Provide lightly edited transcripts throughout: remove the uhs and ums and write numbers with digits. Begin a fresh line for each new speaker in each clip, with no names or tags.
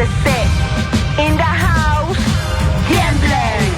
CC in the house. Tiemblen.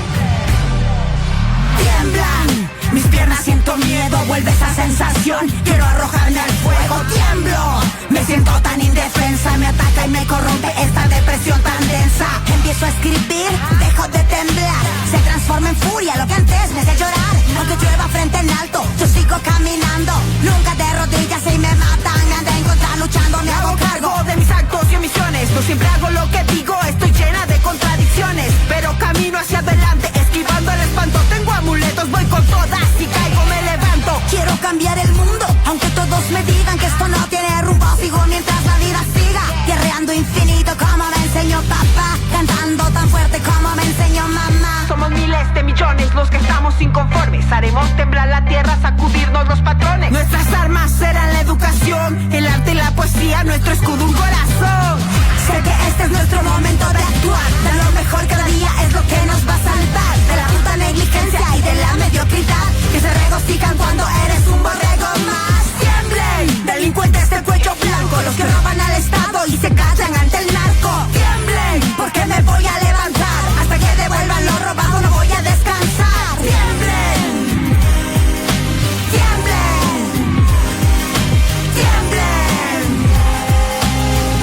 Tiemblan, mis piernas siento miedo, vuelve esa sensación. Quiero arrojarme al fuego, tiemblo. Me siento tan indefensa, me ataca y me corrompe esta depresión tan densa. Empiezo a escribir, dejo de temblar. Se transforma en furia lo que antes me hacía llorar. Aunque llueva frente en alto, yo sigo caminando. Nunca de rodillas y me matan. Me han de encontrar luchando, me hago cargo
De mis actos y omisiones, no siempre hago lo que digo. Estoy llena de contradicciones, pero camino hacia adelante, esquivando el espanto. Tengo amuletos, voy con todas, si caigo me levanto.
Quiero cambiar el mundo, aunque todos me digan que esto no tiene rumbo. Sigo mientras la vida siga, guerreando infinito como me enseñó papá, cantando tan fuerte como me enseñó mamá.
Somos miles de millones los que estamos inconformes. Haremos temblar la tierra, sacudirnos los patrones.
Nuestras armas serán la educación, el arte y la poesía, nuestro escudo, un corazón. Sé que este es nuestro momento de actuar, dar lo mejor cada día es lo que nos va a salvar de la puta negligencia y de la mediocridad que se regocijan cuando eres un borrego más. Tiemblen, delincuentes de cuello blanco, los que roban al Estado y se callan ante el narco. Tiemblen, porque me voy a levantar, hasta que devuelvan lo robado no voy a descansar. Tiemblen, tiemblen, tiemblen,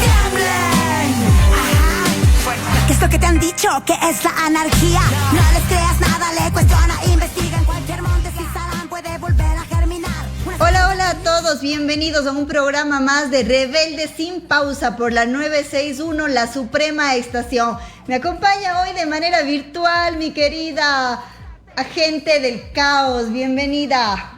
tiemblen. Ajá. ¿Qué es lo que te han dicho? ¿Qué es la anarquía? No les creas nada, le cuestiona, investiga en cualquier monte si Saddam puede volver a germinar.
Hola, hola a todos, bienvenidos a un programa más de Rebelde Sin Pausa por la 961, la Suprema Estación. Me acompaña hoy de manera virtual mi querida agente del caos, bienvenida.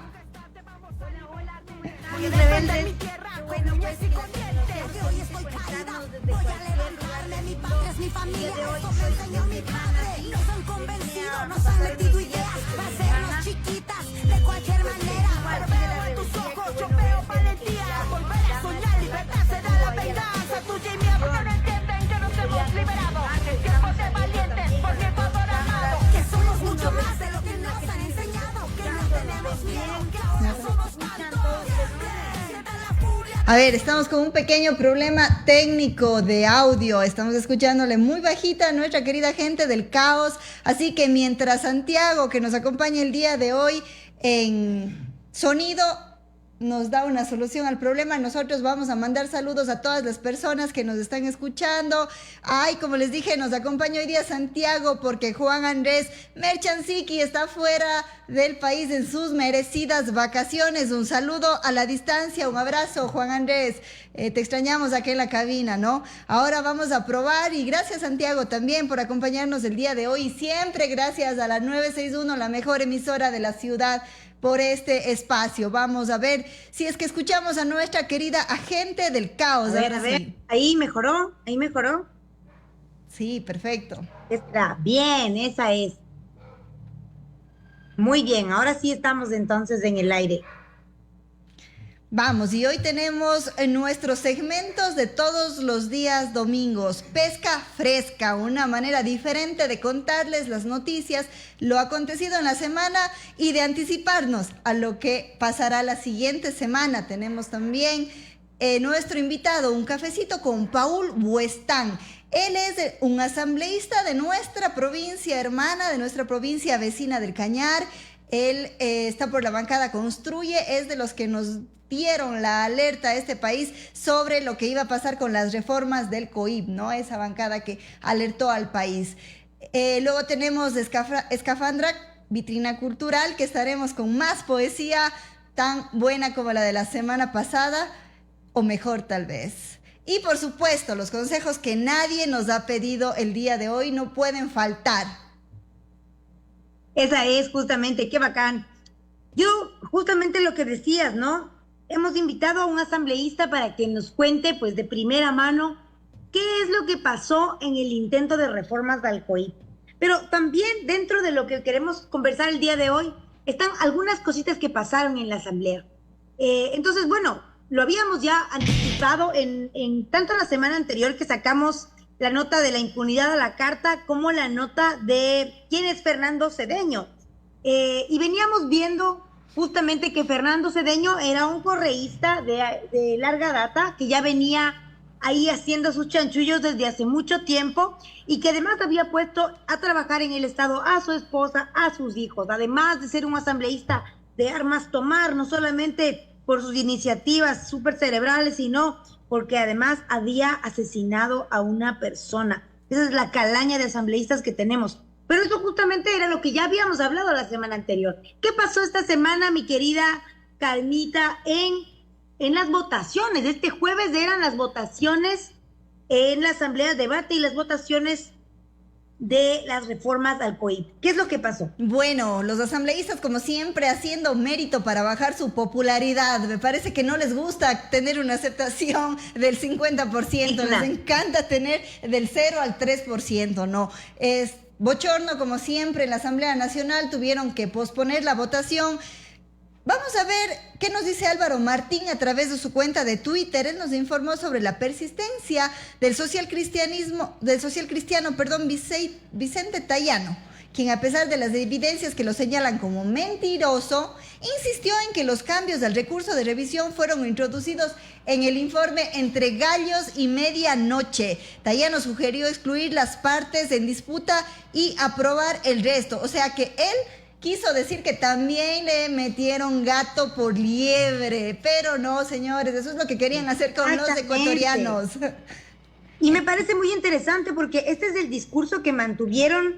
Mi familia, esto me enseñó mi padre. Nos han convencido, nos han metido ideas para hacernos chiquitas de cualquier manera.
Pero veo en tus ojos, yo veo valentía. Volver a soñar, libertad será la venganza tuya y mía. Porque no entienden que nos hemos liberado. Es tiempo de valientes por mi Ecuador amado.
Que somos mucho más de lo que nos han enseñado. Que no tenemos miedo, que ahora somos tantos. Sientan la furia.
A ver, estamos con un pequeño problema técnico de audio. Estamos escuchándole muy bajita a nuestra querida gente del caos. Así que mientras Santiago, que nos acompaña el día de hoy en sonido, nos da una solución al problema, nosotros vamos a mandar saludos a todas las personas que nos están escuchando. Ay, como les dije, nos acompaña hoy día Santiago porque Juan Andrés Merchansiki está fuera del país en sus merecidas vacaciones. Un saludo a la distancia, un abrazo, Juan Andrés. Te extrañamos aquí en la cabina, ¿no? Ahora vamos a probar y gracias Santiago también por acompañarnos el día de hoy. Y siempre gracias a la 961, la mejor emisora de la ciudad, por este espacio. Vamos a ver si es que escuchamos a nuestra querida agente del caos.
A ver, ahí mejoró,
Sí, perfecto.
Está bien, esa es. Muy bien, ahora sí estamos entonces en el aire.
Vamos, y hoy tenemos nuestros segmentos de todos los días domingos. Pesca fresca, una manera diferente de contarles las noticias, lo acontecido en la semana y de anticiparnos a lo que pasará la siguiente semana. Tenemos también nuestro invitado, un cafecito con Paul Buestán. Él es un asambleísta de nuestra provincia hermana, de nuestra provincia vecina del Cañar. Él está por la bancada Construye, es de los que nos dieron la alerta a este país sobre lo que iba a pasar con las reformas del COIP, ¿no? Esa bancada que alertó al país. Luego tenemos Escafandra, vitrina cultural, que estaremos con más poesía tan buena como la de la semana pasada, o mejor tal vez. Y por supuesto, los consejos que nadie nos ha pedido el día de hoy no pueden faltar.
Esa es justamente, qué bacán. Yo, justamente lo que decías, ¿no? Hemos invitado a un asambleísta para que nos cuente, pues, de primera mano, qué es lo que pasó en el intento de reformas del COIP. Pero también dentro de lo que queremos conversar el día de hoy, están algunas cositas que pasaron en la asamblea. Entonces, bueno, lo habíamos ya anticipado en tanto la semana anterior que sacamos la nota de la impunidad a la carta, como la nota de quién es Fernando Cedeño. Y veníamos viendo justamente que Fernando Cedeño era un correísta de larga data, que ya venía ahí haciendo sus chanchullos desde hace mucho tiempo y que además había puesto a trabajar en el Estado a su esposa, a sus hijos, además de ser un asambleísta de armas tomar, no solamente por sus iniciativas súper cerebrales, sino porque además había asesinado a una persona. Esa es la calaña de asambleístas que tenemos. Pero eso justamente era lo que ya habíamos hablado la semana anterior. ¿Qué pasó esta semana, mi querida Calmita, en las votaciones? Este jueves eran las votaciones en la Asamblea de Debate y las votaciones de las reformas al COIP. ¿Qué es lo que pasó?
Bueno, los asambleístas, como siempre, haciendo mérito para bajar su popularidad. Me parece que no les gusta tener una aceptación del 50%, les encanta tener del 0 al 3%, no. Es bochorno, como siempre, en la Asamblea Nacional tuvieron que posponer la votación. Vamos a ver qué nos dice Álvaro Martín a través de su cuenta de Twitter. Él nos informó sobre la persistencia del socialcristiano, Vicente Tayano, quien a pesar de las evidencias que lo señalan como mentiroso, insistió en que los cambios del recurso de revisión fueron introducidos en el informe entre gallos y medianoche. Tayano sugirió excluir las partes en disputa y aprobar el resto. O sea que él quiso decir que también le metieron gato por liebre, pero no, señores, eso es lo que querían hacer con los ecuatorianos.
Y me parece muy interesante porque este es el discurso que mantuvieron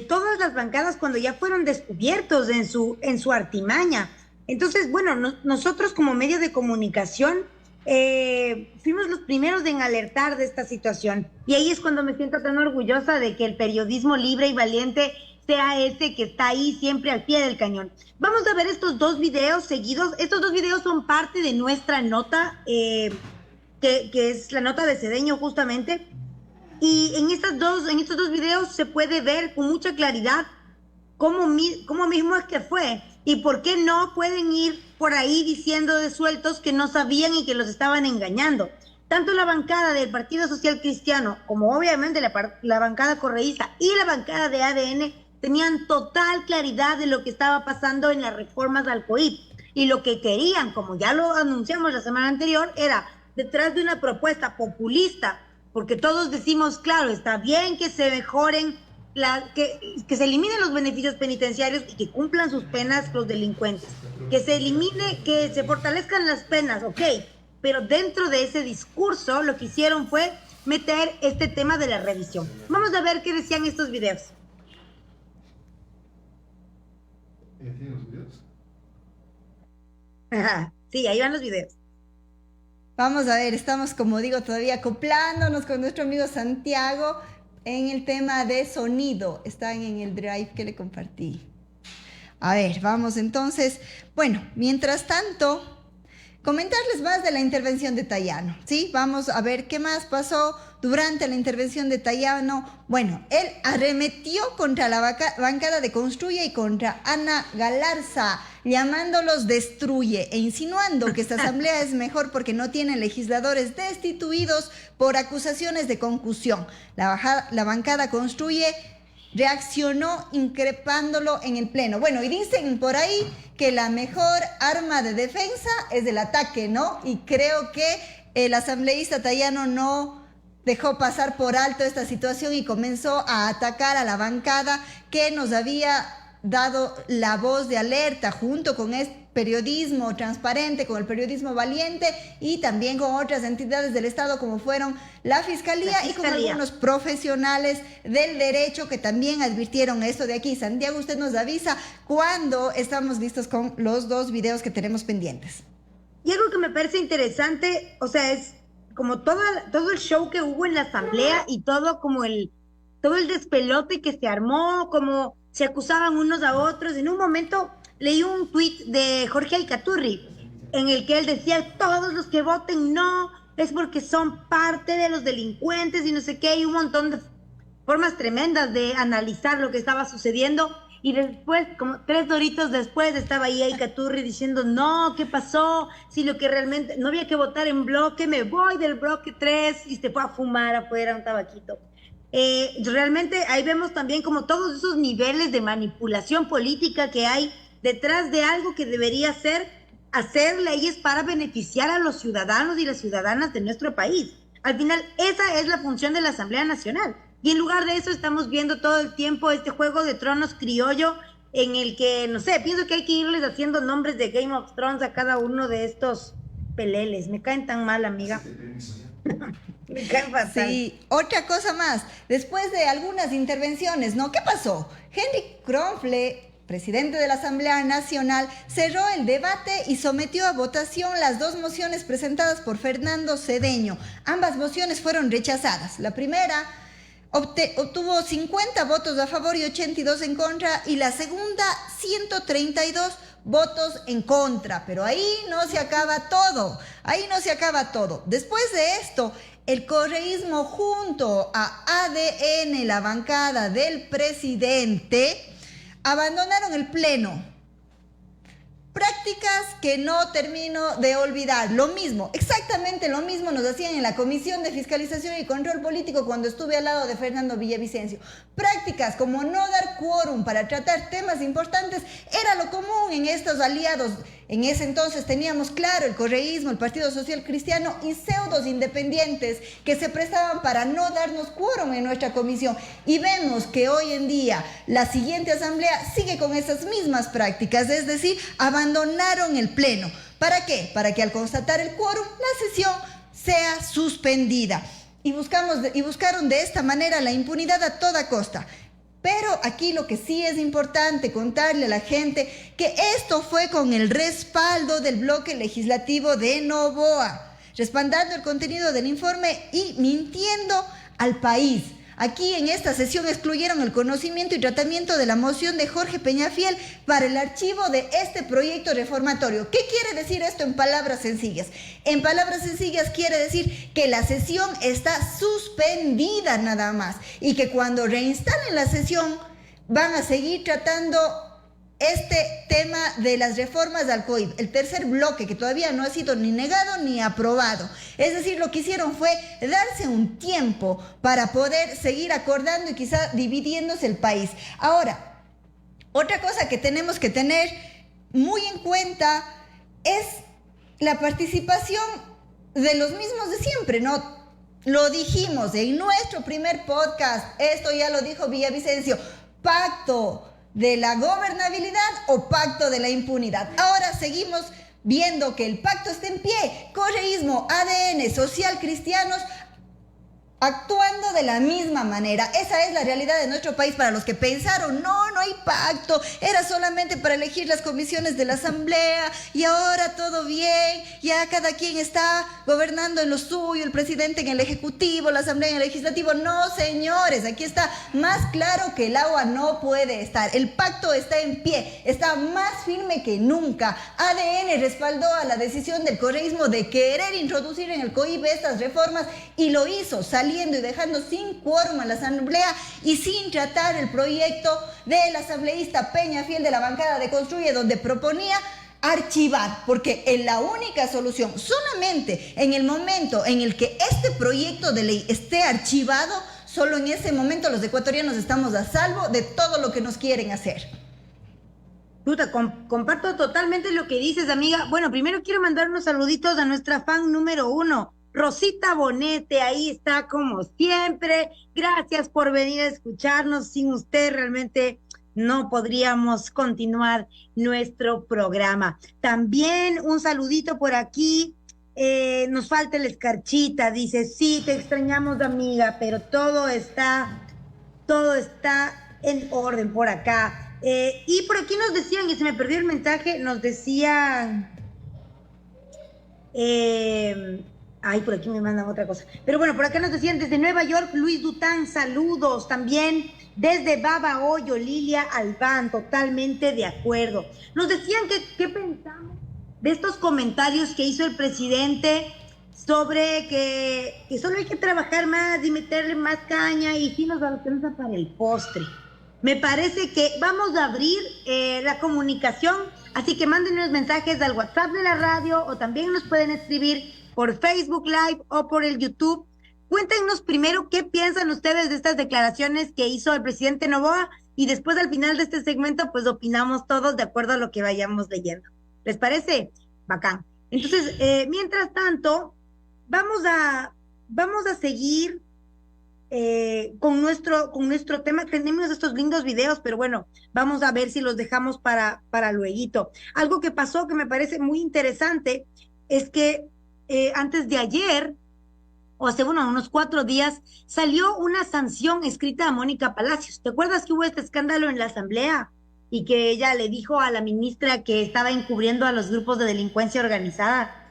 todas las bancadas cuando ya fueron descubiertos en su artimaña. Entonces, bueno, nosotros como medio de comunicación fuimos los primeros en alertar de esta situación. Y ahí es cuando me siento tan orgullosa de que el periodismo libre y valiente sea ese que está ahí siempre al pie del cañón. Vamos a ver estos dos videos seguidos. Estos dos videos son parte de nuestra nota, que es la nota de Cedeño justamente. Y en estos dos videos se puede ver con mucha claridad cómo mismo es que fue y por qué no pueden ir por ahí diciendo de sueltos que no sabían y que los estaban engañando. Tanto la bancada del Partido Social Cristiano como obviamente la bancada correísta y la bancada de ADN tenían total claridad de lo que estaba pasando en las reformas al COIP. Y lo que querían, como ya lo anunciamos la semana anterior, era detrás de una propuesta populista, porque todos decimos, claro, está bien que se mejoren, que se eliminen los beneficios penitenciarios y que cumplan sus penas los delincuentes. Que se elimine, que se fortalezcan las penas, ok. Pero dentro de ese discurso lo que hicieron fue meter este tema de la revisión. Vamos a ver qué decían estos videos.
¿Tienen los videos?
Ajá, sí, ahí van los videos.
Vamos a ver, estamos, como digo, todavía acoplándonos con nuestro amigo Santiago en el tema de sonido. Están en el drive que le compartí. A ver, vamos entonces. Bueno, mientras tanto, comentarles más de la intervención de Tayano, ¿sí? Vamos a ver qué más pasó durante la intervención de Tayano. Bueno, él arremetió contra la bancada de Construye y contra Ana Galarza, llamándolos destruye e insinuando que esta asamblea es mejor porque no tiene legisladores destituidos por acusaciones de concusión. La bancada Construye reaccionó increpándolo en el pleno. Bueno, y dicen por ahí que la mejor arma de defensa es el ataque, ¿no? Y creo que el asambleísta Tayano no dejó pasar por alto esta situación y comenzó a atacar a la bancada que nos había dado la voz de alerta junto con este periodismo transparente, con el periodismo valiente y también con otras entidades del Estado como fueron la Fiscalía y con algunos profesionales del derecho que también advirtieron esto de aquí. Santiago, usted nos avisa cuando estamos listos con los dos videos que tenemos pendientes.
Y algo que me parece interesante, o sea, es como todo el show que hubo en la asamblea y todo el despelote que se armó, como se acusaban unos a otros. En un momento leí un tuit de Jorge Alcaturri en el que él decía, todos los que voten no, es porque son parte de los delincuentes y no sé qué, y un montón de formas tremendas de analizar lo que estaba sucediendo. Y después, como 3 horitas después, estaba ahí Alcaturri diciendo, no, ¿qué pasó? Si lo que realmente, no había que votar en bloque, me voy del bloque 3 y se fue a fumar afuera un tabaquito. Realmente ahí vemos también como todos esos niveles de manipulación política que hay detrás de algo que debería ser hacer leyes para beneficiar a los ciudadanos y las ciudadanas de nuestro país. Al final, esa es la función de la Asamblea Nacional. Y en lugar de eso estamos viendo todo el tiempo este Juego de Tronos criollo en el que, no sé, pienso que hay que irles haciendo nombres de Game of Thrones a cada uno de estos peleles. Me caen tan mal, amiga. Me caen fatal.
Sí, otra cosa más. Después de algunas intervenciones, ¿no? ¿Qué pasó? Henry Kronfle, presidente de la Asamblea Nacional, cerró el debate y sometió a votación las dos mociones presentadas por Fernando Cedeño. Ambas mociones fueron rechazadas. La primera obtuvo 50 votos a favor y 82 en contra, y la segunda 132 votos en contra. Pero ahí no se acaba todo, Después de esto, el correísmo junto a ADN, la bancada del presidente, abandonaron el pleno. Prácticas que no termino de olvidar. Lo mismo, exactamente lo mismo nos hacían en la Comisión de Fiscalización y Control Político cuando estuve al lado de Fernando Villavicencio. Prácticas como no dar quórum para tratar temas importantes era lo común en estos aliados. En ese entonces teníamos claro el correísmo, el Partido Social Cristiano y pseudos independientes que se prestaban para no darnos quórum en nuestra comisión. Y vemos que hoy en día la siguiente asamblea sigue con esas mismas prácticas, es decir, abandonaron el pleno. ¿Para qué? Para que al constatar el quórum la sesión sea suspendida. Y buscaron de esta manera la impunidad a toda costa. Pero aquí lo que sí es importante contarle a la gente que esto fue con el respaldo del bloque legislativo de Noboa, respaldando el contenido del informe y mintiendo al país. Aquí en esta sesión excluyeron el conocimiento y tratamiento de la moción de Jorge Peñafiel para el archivo de este proyecto reformatorio. ¿Qué quiere decir esto en palabras sencillas? En palabras sencillas quiere decir que la sesión está suspendida nada más y que cuando reinstalen la sesión van a seguir tratando este tema de las reformas al COIP, el tercer bloque que todavía no ha sido ni negado ni aprobado. Es decir, lo que hicieron fue darse un tiempo para poder seguir acordando y quizá dividiéndose el país. Ahora, otra cosa que tenemos que tener muy en cuenta es la participación de los mismos de siempre, ¿no? Lo dijimos en nuestro primer podcast, esto ya lo dijo Villavicencio, pacto de la gobernabilidad o pacto de la impunidad. Ahora seguimos viendo que el pacto está en pie. Correísmo, ADN, social cristianos actuando de la misma manera. Esa es la realidad de nuestro país. Para los que pensaron, no hay pacto, era solamente para elegir las comisiones de la asamblea y ahora todo bien, ya cada quien está gobernando en lo suyo, el presidente en el ejecutivo, la asamblea en el legislativo. No, señores, aquí está más claro que el agua no puede estar. El pacto está en pie, está más firme que nunca. ADN respaldó a la decisión del correísmo de querer introducir en el COIP estas reformas y lo hizo, saliendo y dejando sin quórum a la asamblea y sin tratar el proyecto del asambleísta Peñafiel de la bancada de Construye, donde proponía archivar, porque es la única solución. Solamente en el momento en el que este proyecto de ley esté archivado, solo en ese momento los ecuatorianos estamos a salvo de todo lo que nos quieren hacer.
Puta, comparto totalmente lo que dices, amiga. Bueno, primero quiero mandar unos saluditos a nuestra fan número 1, Rosita Bonete, ahí está como siempre. Gracias por venir a escucharnos. Sin usted realmente no podríamos continuar nuestro programa. También un saludito por aquí. Nos falta el Escarchita, dice, sí, te extrañamos, amiga, pero todo está en orden por acá. Y por aquí nos decían, y se me perdió el mensaje, nos decían... Ay, por aquí me mandan otra cosa. Pero bueno, por acá nos decían desde Nueva York, Luis Dután, saludos. También desde Babahoyo, Lilia Albán, totalmente de acuerdo. Nos decían qué pensamos de estos comentarios que hizo el presidente sobre que solo hay que trabajar más y meterle más caña y sí nos alcanza para el postre. Me parece que vamos a abrir la comunicación, así que mándenos mensajes al WhatsApp de la radio o también nos pueden escribir por Facebook Live o por el YouTube. Cuéntenos primero qué piensan ustedes de estas declaraciones que hizo el presidente Noboa y después al final de este segmento pues opinamos todos de acuerdo a lo que vayamos leyendo. ¿Les parece? Bacán. Entonces, mientras tanto, vamos a vamos a seguir con nuestro tema. Tenemos estos lindos videos, pero bueno, vamos a ver si los dejamos para lueguito. Algo que pasó que me parece muy interesante es que antes de ayer, o hace unos 4 días, salió una sanción escrita a Mónica Palacios. ¿Te acuerdas que hubo este escándalo en la Asamblea y que ella le dijo a la ministra que estaba encubriendo a los grupos de delincuencia organizada?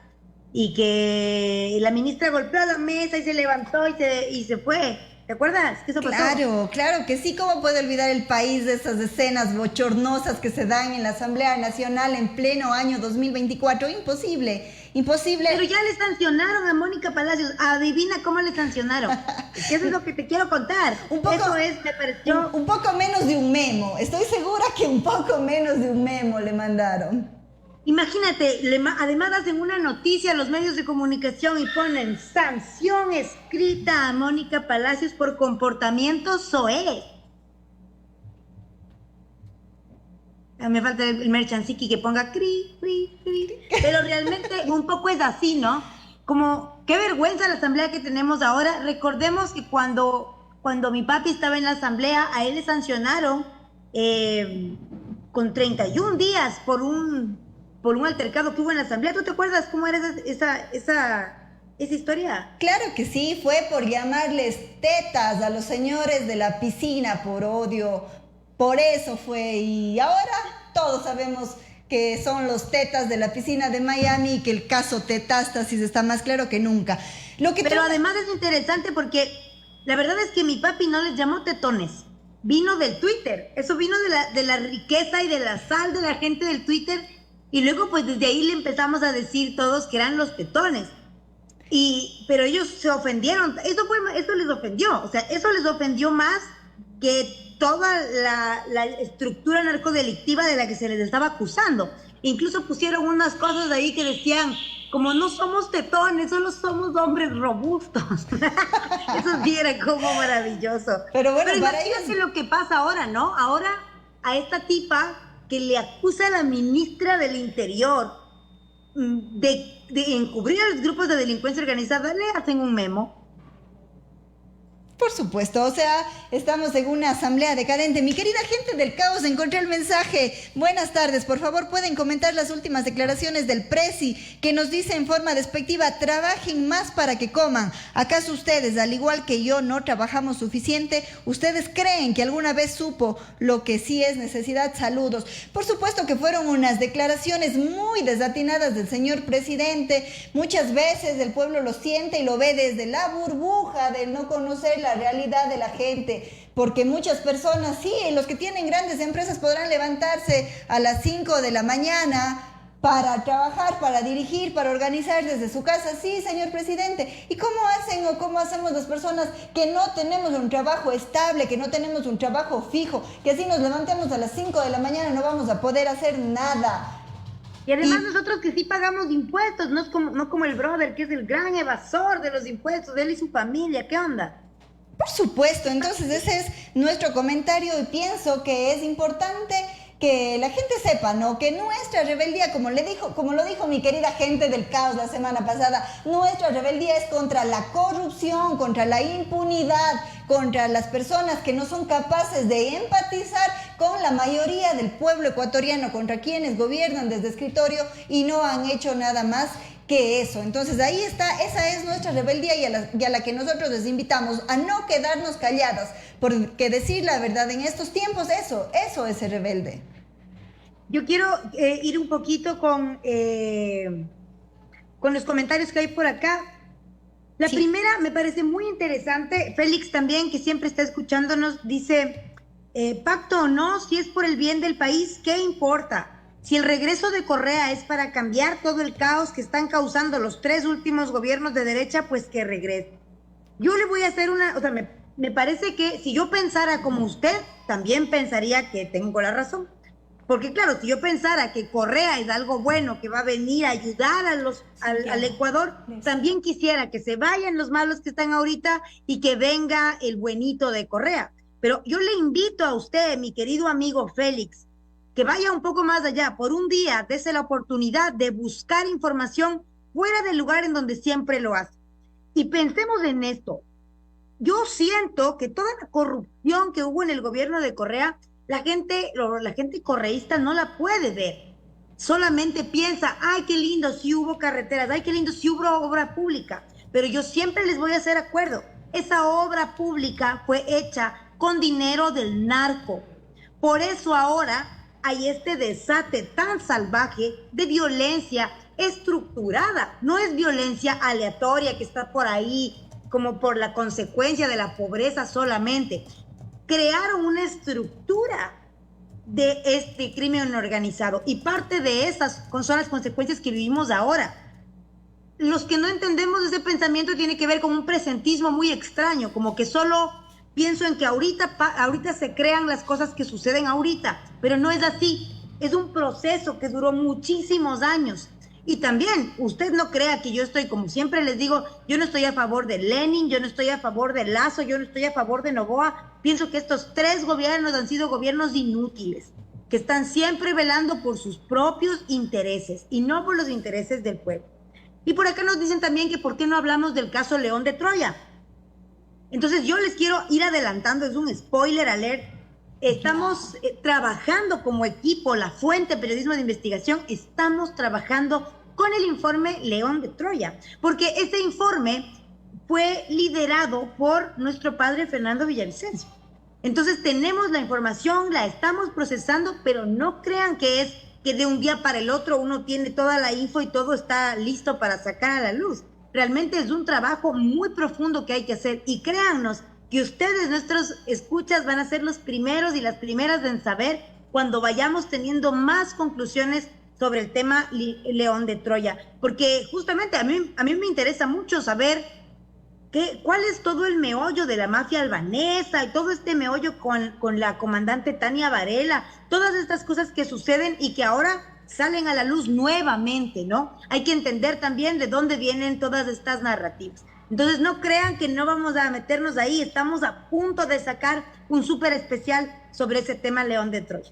Y que la ministra golpeó a la mesa y se levantó y se fue. ¿Te acuerdas que eso pasó?
Claro que sí. ¿Cómo puede olvidar el país de esas escenas bochornosas que se dan en la Asamblea Nacional en pleno año 2024? Imposible.
Pero ya le sancionaron a Mónica Palacios. Adivina cómo le sancionaron. Es que eso es lo que te quiero contar.
Me pareció... Un poco menos de un memo. Estoy segura que un poco menos de un memo le mandaron.
Imagínate, además hacen una noticia a los medios de comunicación y ponen sanción escrita a Mónica Palacios por comportamiento soez. Me falta el merchanciki que ponga cri, cri, cri. Pero realmente un poco es así, ¿no? Como, qué vergüenza la asamblea que tenemos ahora. Recordemos que cuando mi papi estaba en la asamblea, a él le sancionaron con 31 días por un altercado que hubo en la asamblea. ¿Tú te acuerdas cómo era esa historia?
Claro que sí, fue por llamarles tetas a los señores de la piscina por odio. Por eso fue, y ahora todos sabemos que son los tetas de la piscina de Miami y que el caso Tetástasis está más claro que nunca.
Pero además es interesante porque la verdad es que mi papi no les llamó tetones, vino del Twitter. Eso vino de la riqueza y de la sal de la gente del Twitter. Y luego pues desde ahí le empezamos a decir todos que eran los tetones. Pero ellos se ofendieron. Eso les ofendió. O sea, eso les ofendió más que toda la estructura narcodelictiva de la que se les estaba acusando. Incluso pusieron unas cosas ahí que decían, como no somos tetones, solo somos hombres robustos. Eso sí era como maravilloso.
Pero bueno,
imagínate lo que pasa ahora, ¿no? Ahora a esta tipa que le acusa a la ministra del Interior de encubrir a los grupos de delincuencia organizada, le hacen un memo.
Por supuesto, o sea, estamos en una asamblea decadente. Mi querida gente del caos, encontré el mensaje. Buenas tardes, por favor, pueden comentar las últimas declaraciones del presi, que nos dice en forma despectiva, trabajen más para que coman. ¿Acaso ustedes, al igual que yo, no trabajamos suficiente? ¿Ustedes creen que alguna vez supo lo que sí es necesidad? Saludos. Por supuesto que fueron unas declaraciones muy desatinadas del señor presidente. Muchas veces el pueblo lo siente y lo ve desde la burbuja de no conocer la realidad de la gente, porque muchas personas, sí, los que tienen grandes empresas podrán levantarse a las 5 de la mañana para trabajar, para dirigir, para organizar desde su casa. Sí, señor presidente. ¿Y cómo hacen o cómo hacemos las personas que no tenemos un trabajo estable, que no tenemos un trabajo fijo, que así nos levantemos a las 5 de la mañana no vamos a poder hacer nada?
Y además nosotros que sí pagamos impuestos, no como el brother que es el gran evasor de los impuestos, él y su familia. ¿Qué onda?
Por supuesto, entonces ese es nuestro comentario y pienso que es importante que la gente sepa, ¿no? Que nuestra rebeldía, como lo dijo mi querida gente del caos la semana pasada, nuestra rebeldía es contra la corrupción, contra la impunidad, contra las personas que no son capaces de empatizar con la mayoría del pueblo ecuatoriano, contra quienes gobiernan desde escritorio y no han hecho nada más que eso. Entonces ahí está, esa es nuestra rebeldía y a la que nosotros les invitamos a no quedarnos calladas, porque decir la verdad en estos tiempos, eso es ser rebelde.
Yo quiero ir un poquito con los comentarios que hay por acá. La primera me parece muy interesante. Félix también, que siempre está escuchándonos, dice, pacto o no, si es por el bien del país, ¿qué importa? Si el regreso de Correa es para cambiar todo el caos que están causando los 3 últimos gobiernos de derecha, pues que regrese. Yo le voy a hacer me parece que si yo pensara como usted, también pensaría que tengo la razón. Porque claro, si yo pensara que Correa es algo bueno, que va a venir a ayudar al Ecuador, también quisiera que se vayan los malos que están ahorita y que venga el buenito de Correa. Pero yo le invito a usted, mi querido amigo Félix, que vaya un poco más allá. Por un día, dése la oportunidad de buscar información fuera del lugar en donde siempre lo hace. Y pensemos en esto. Yo siento que toda la corrupción que hubo en el gobierno de Correa, la gente correísta no la puede ver. Solamente piensa, ay, qué lindo, si hubo carreteras, ay, qué lindo, si hubo obra pública. Pero yo siempre les voy a hacer acuerdo. Esa obra pública fue hecha con dinero del narco. Por eso ahora hay este desate tan salvaje de violencia estructurada. No es violencia aleatoria que está por ahí como por la consecuencia de la pobreza solamente. Crearon una estructura de este crimen organizado y parte de esas son las consecuencias que vivimos ahora. Los que no entendemos ese pensamiento tiene que ver con un presentismo muy extraño, como que solo pienso en que ahorita se crean las cosas que suceden ahorita, pero no es así. Es un proceso que duró muchísimos años. Y también, usted no crea que yo estoy, como siempre les digo, yo no estoy a favor de Lenin, yo no estoy a favor de Lazo, yo no estoy a favor de Noboa. Pienso que estos 3 gobiernos han sido gobiernos inútiles, que están siempre velando por sus propios intereses y no por los intereses del pueblo. Y por acá nos dicen también que por qué no hablamos del caso León de Troya. Entonces yo les quiero ir adelantando, es un spoiler alert. Estamos trabajando como equipo, la Fuente Periodismo de Investigación, estamos trabajando con el informe León de Troya, porque ese informe fue liderado por nuestro padre Fernando Villavicencio. Entonces tenemos la información, la estamos procesando, pero no crean que es que de un día para el otro uno tiene toda la info y todo está listo para sacar a la luz. Realmente es un trabajo muy profundo que hay que hacer y créannos que ustedes, nuestros escuchas, van a ser los primeros y las primeras en saber cuando vayamos teniendo más conclusiones sobre el tema León de Troya. Porque justamente a mí me interesa mucho saber cuál es todo el meollo de la mafia albanesa y todo este meollo con la comandante Tania Varela, todas estas cosas que suceden y que ahora salen a la luz nuevamente, ¿no? Hay que entender también de dónde vienen todas estas narrativas. Entonces no crean que no vamos a meternos ahí, estamos a punto de sacar un súper especial sobre ese tema León de Troya.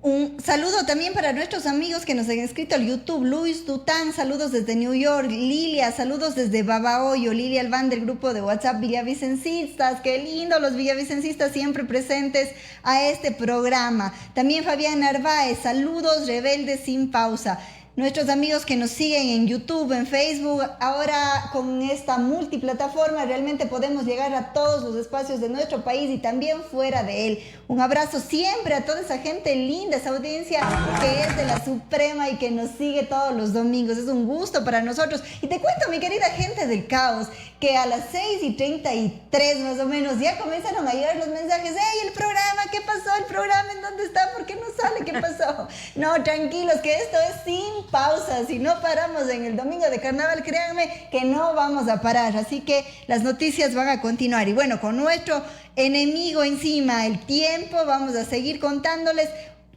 Un saludo también para nuestros amigos que nos han escrito al YouTube. Luis Dután, saludos desde New York. Lilia, saludos desde Babahoyo. Lilia Albán del grupo de WhatsApp Villavicencistas. Qué lindo, los villavicencistas siempre presentes a este programa. También Fabián Narváez, saludos rebeldes sin pausa. Nuestros amigos que nos siguen en YouTube, en Facebook, ahora con esta multiplataforma realmente podemos llegar a todos los espacios de nuestro país y también fuera de él. Un abrazo siempre a toda esa gente linda, esa audiencia que es de la Suprema y que nos sigue todos los domingos. Es un gusto para nosotros. Y te cuento, mi querida gente del caos, que a las 6:33 más o menos ya comenzaron a llegar los mensajes. ¡Ey, el programa! ¿Qué pasó? ¿El programa en dónde está? ¿Por qué no sale? ¿Qué pasó? No, tranquilos, que esto es sin pausa. Si no paramos en el domingo de carnaval, créanme que no vamos a parar. Así que las noticias van a continuar. Y bueno, con nuestro enemigo encima, el tiempo, vamos a seguir contándoles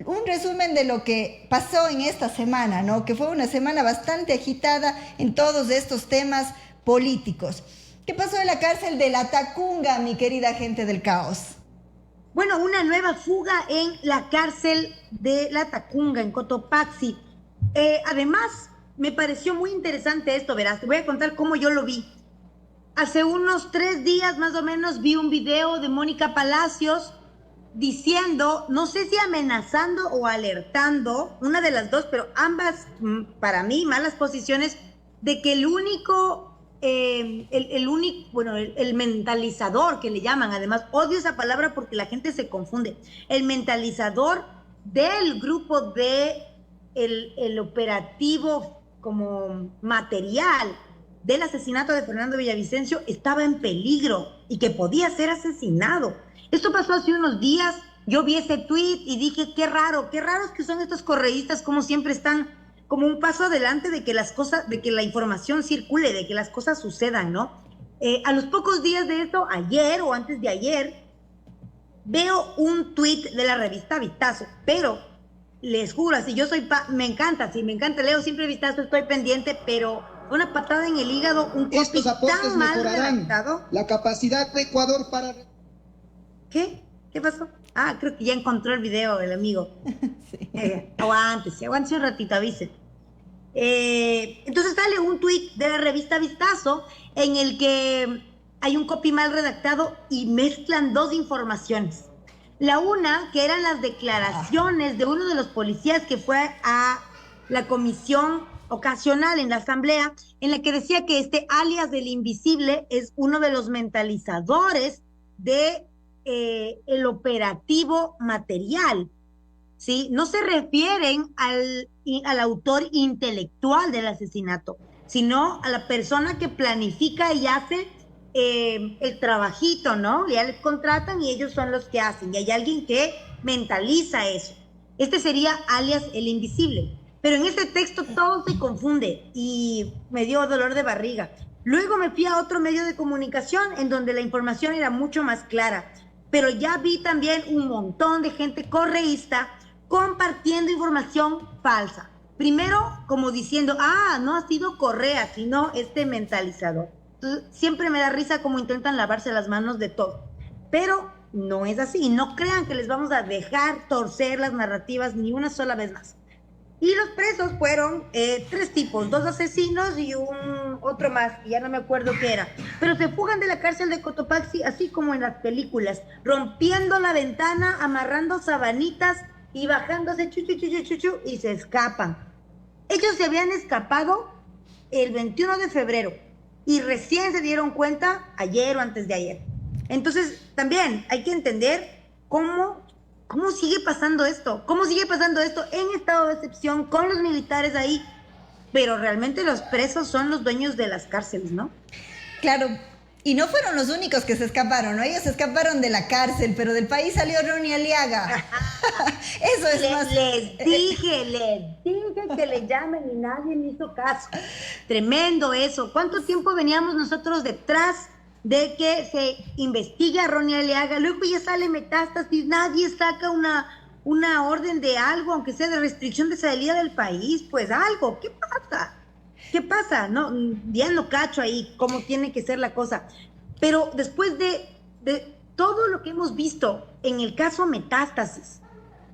un resumen de lo que pasó en esta semana, ¿no? Que fue una semana bastante agitada en todos estos temas políticos. ¿Qué pasó en la cárcel de La Tacunga, mi querida gente del caos?
Bueno, una nueva fuga en la cárcel de La Tacunga, en Cotopaxi. Además, me pareció muy interesante esto, verás, te voy a contar cómo yo lo vi. Hace unos 3 días más o menos vi un video de Mónica Palacios diciendo, no sé si amenazando o alertando, una de las dos, pero ambas, para mí, malas posiciones, de que el mentalizador que le llaman, además, odio esa palabra porque la gente se confunde, el mentalizador del grupo de el operativo como material del asesinato de Fernando Villavicencio estaba en peligro y que podía ser asesinado. Esto pasó hace unos días, yo vi ese tweet y dije, qué raros que son estos correístas, como siempre están como un paso adelante de que las cosas, de que la información circule, de que las cosas sucedan, ¿no? A los pocos días de esto, ayer o antes de ayer, veo un tweet de la revista Vistazo, pero les juro, así yo soy, me encanta, leo siempre Vistazo, estoy pendiente, pero una patada en el hígado, un copy tan mal redactado.
La capacidad de Ecuador para...
¿Qué? ¿Qué pasó? Ah, creo que ya encontró el video el amigo. Sí. Aguántese un ratito, avise. Entonces sale un tuit de la revista Vistazo en el que hay un copy mal redactado y mezclan dos informaciones. La una, que eran las declaraciones de uno de los policías que fue a la comisión ocasional en la asamblea, en la que decía que este alias del invisible es uno de los mentalizadores de el operativo material, ¿sí? No se refieren al autor intelectual del asesinato, sino a la persona que planifica y hace el trabajito, ¿no? Ya les contratan y ellos son los que hacen, y hay alguien que mentaliza eso. Este sería alias el invisible, pero en este texto todo se confunde y me dio dolor de barriga. Luego me fui a otro medio de comunicación en donde la información era mucho más clara, pero ya vi también un montón de gente correísta compartiendo información falsa. Primero, como diciendo, no ha sido Correa, sino este mentalizador. Entonces, siempre me da risa cómo intentan lavarse las manos de todo. Pero no es así. No crean que les vamos a dejar torcer las narrativas ni una sola vez más. Y los presos fueron 3 tipos, 2 asesinos y otro más, y ya no me acuerdo qué era. Pero se fugan de la cárcel de Cotopaxi, así como en las películas, rompiendo la ventana, amarrando sabanitas y bajándose chuchu, y se escapan. Ellos se habían escapado el 21 de febrero y recién se dieron cuenta ayer o antes de ayer. Entonces, también hay que entender cómo sigue pasando esto, en estado de excepción, con los militares ahí, pero realmente los presos son los dueños de las cárceles, ¿no?
Claro, y no fueron los únicos que se escaparon, ¿no? Ellos se escaparon de la cárcel, pero del país salió Ronnie Aliaga. Eso es más...
Les dije que le llamen y nadie me hizo caso. Tremendo eso. ¿Cuánto tiempo veníamos nosotros detrás de que se investigue a Ronnie Aliaga? Luego ya sale Metástasis, nadie saca una orden de algo, aunque sea de restricción de salida del país, pues algo. ¿Qué pasa? No, ya no cacho ahí cómo tiene que ser la cosa. Pero después de todo lo que hemos visto en el caso Metástasis,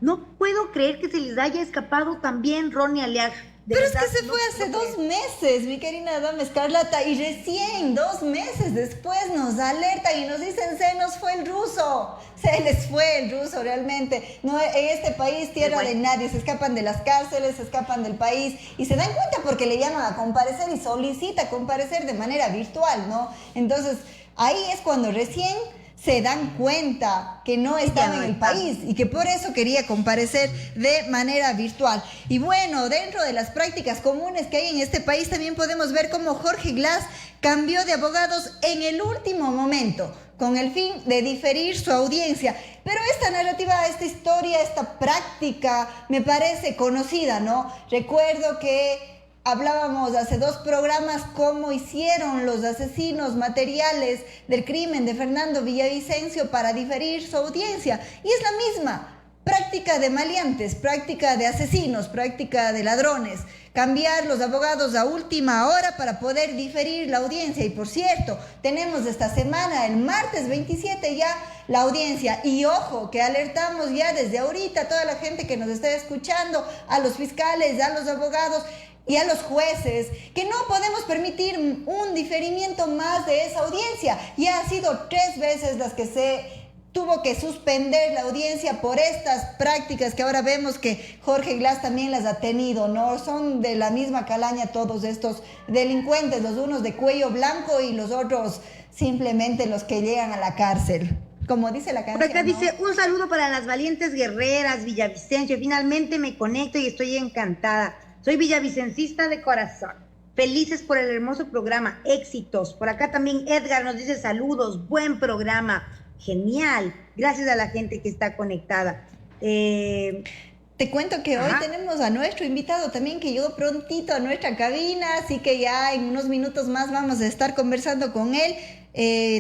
no puedo creer que se les haya escapado también Ronnie Aliaga.
Pero es que se fue hace 2 meses, mi querida dama Escarlata, y recién 2 meses después nos alertan y nos dicen, se nos fue el ruso, se les fue el ruso realmente. No, en este país tierra de nadie, se escapan de las cárceles, se escapan del país y se dan cuenta porque le llaman a comparecer y solicita comparecer de manera virtual, ¿no? Entonces, ahí es cuando recién se dan cuenta que no estaba en el país y que por eso quería comparecer de manera virtual. Y bueno, dentro de las prácticas comunes que hay en este país también podemos ver cómo Jorge Glass cambió de abogados en el último momento con el fin de diferir su audiencia. Pero esta narrativa, esta historia, esta práctica me parece conocida, ¿no? Recuerdo que hablábamos hace 2 programas cómo hicieron los asesinos materiales del crimen de Fernando Villavicencio para diferir su audiencia. Y es la misma práctica de maleantes, práctica de asesinos, práctica de ladrones. Cambiar los abogados a última hora para poder diferir la audiencia. Y por cierto, tenemos esta semana, el martes 27 ya, la audiencia. Y ojo, que alertamos ya desde ahorita a toda la gente que nos está escuchando, a los fiscales, a los abogados y a los jueces, que no podemos permitir un diferimiento más de esa audiencia. Ya ha sido 3 veces las que se tuvo que suspender la audiencia por estas prácticas que ahora vemos que Jorge Glass también las ha tenido, ¿no? Son de la misma calaña todos estos delincuentes, los unos de cuello blanco y los otros simplemente los que llegan a la cárcel. Como dice la canción,
por acá, ¿no?
Dice,
un saludo para las valientes guerreras Villavicencio. Finalmente me conecto y estoy encantada. Soy villavicencista de corazón. Felices por el hermoso programa. Éxitos. Por acá también Edgar nos dice saludos. Buen programa. Genial. Gracias a la gente que está conectada.
Te cuento que hoy tenemos a nuestro invitado también que llegó prontito a nuestra cabina, así que ya en unos minutos más vamos a estar conversando con él.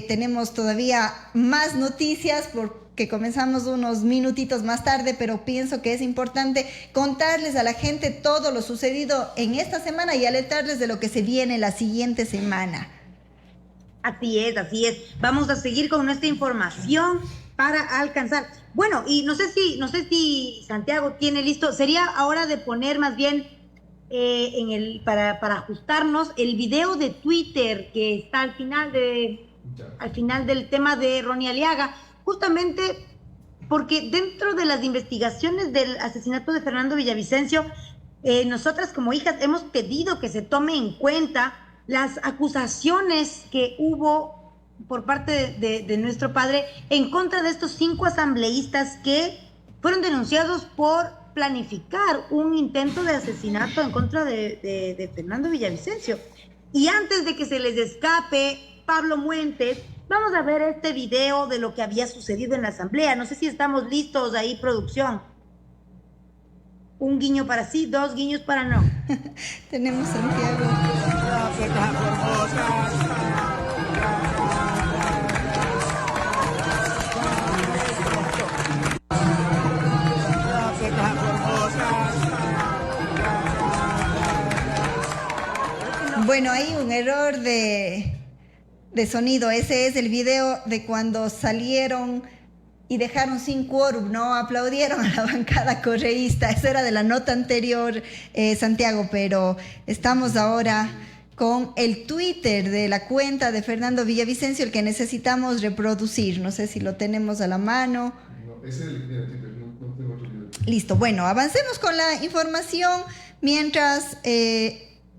Tenemos todavía más noticias porque comenzamos unos minutitos más tarde, pero pienso que es importante contarles a la gente todo lo sucedido en esta semana y alertarles de lo que se viene la siguiente semana.
Así es. Vamos a seguir con nuestra información para alcanzar. Bueno, y no sé si Santiago tiene listo, sería hora de poner más bien para ajustarnos, el video de Twitter que está al final del tema de Ronnie Aliaga, justamente porque dentro de las investigaciones del asesinato de Fernando Villavicencio, nosotras como hijas hemos pedido que se tome en cuenta las acusaciones que hubo por parte de nuestro padre en contra de estos 5 asambleístas que fueron denunciados por planificar un intento de asesinato en contra de Fernando Villavicencio. Y antes de que se les escape Pablo Muentes, vamos a ver este video de lo que había sucedido en la asamblea. No sé si estamos listos ahí, producción. Un guiño para sí, 2 guiños para no.
Tenemos Santiago. Bueno, hay un error de sonido. Ese es el video de cuando salieron y dejaron sin quórum, ¿no? Aplaudieron a la bancada correísta. Eso era de la nota anterior, Santiago, pero estamos ahora con el Twitter de la cuenta de Fernando Villavicencio, el que necesitamos reproducir. No sé si lo tenemos a la mano.
No, ese es el de Twitter, no tengo otro video.
Listo, bueno, avancemos con la información mientras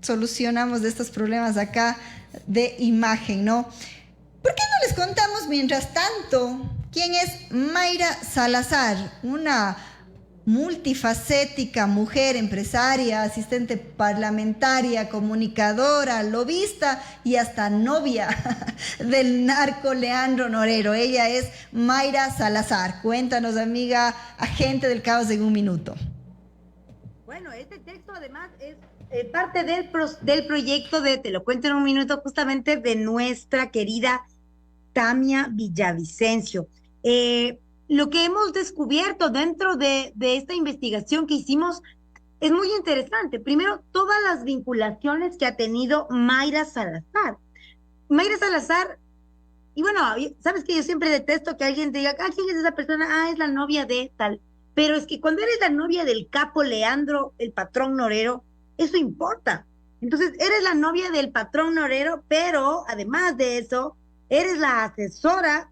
solucionamos de estos problemas acá de imagen, ¿no? ¿Por qué no les contamos mientras tanto quién es Mayra Salazar? Una multifacética mujer, empresaria, asistente parlamentaria, comunicadora, lobista y hasta novia del narco Leandro Norero. Ella es Mayra Salazar. Cuéntanos, amiga, agente del caos, en un minuto.
Bueno, este texto además es parte del proyecto de, te lo cuento en un minuto, justamente de nuestra querida Tamia Villavicencio. Lo que hemos descubierto dentro de esta investigación que hicimos es muy interesante. Primero, todas las vinculaciones que ha tenido Mayra Salazar. Mayra Salazar, y bueno, sabes que yo siempre detesto que alguien te diga, ¿quién es esa persona? Es la novia de tal. Pero es que cuando eres la novia del capo Leandro, el patrón Norero, eso importa. Entonces, eres la novia del patrón Norero, pero además de eso, eres la asesora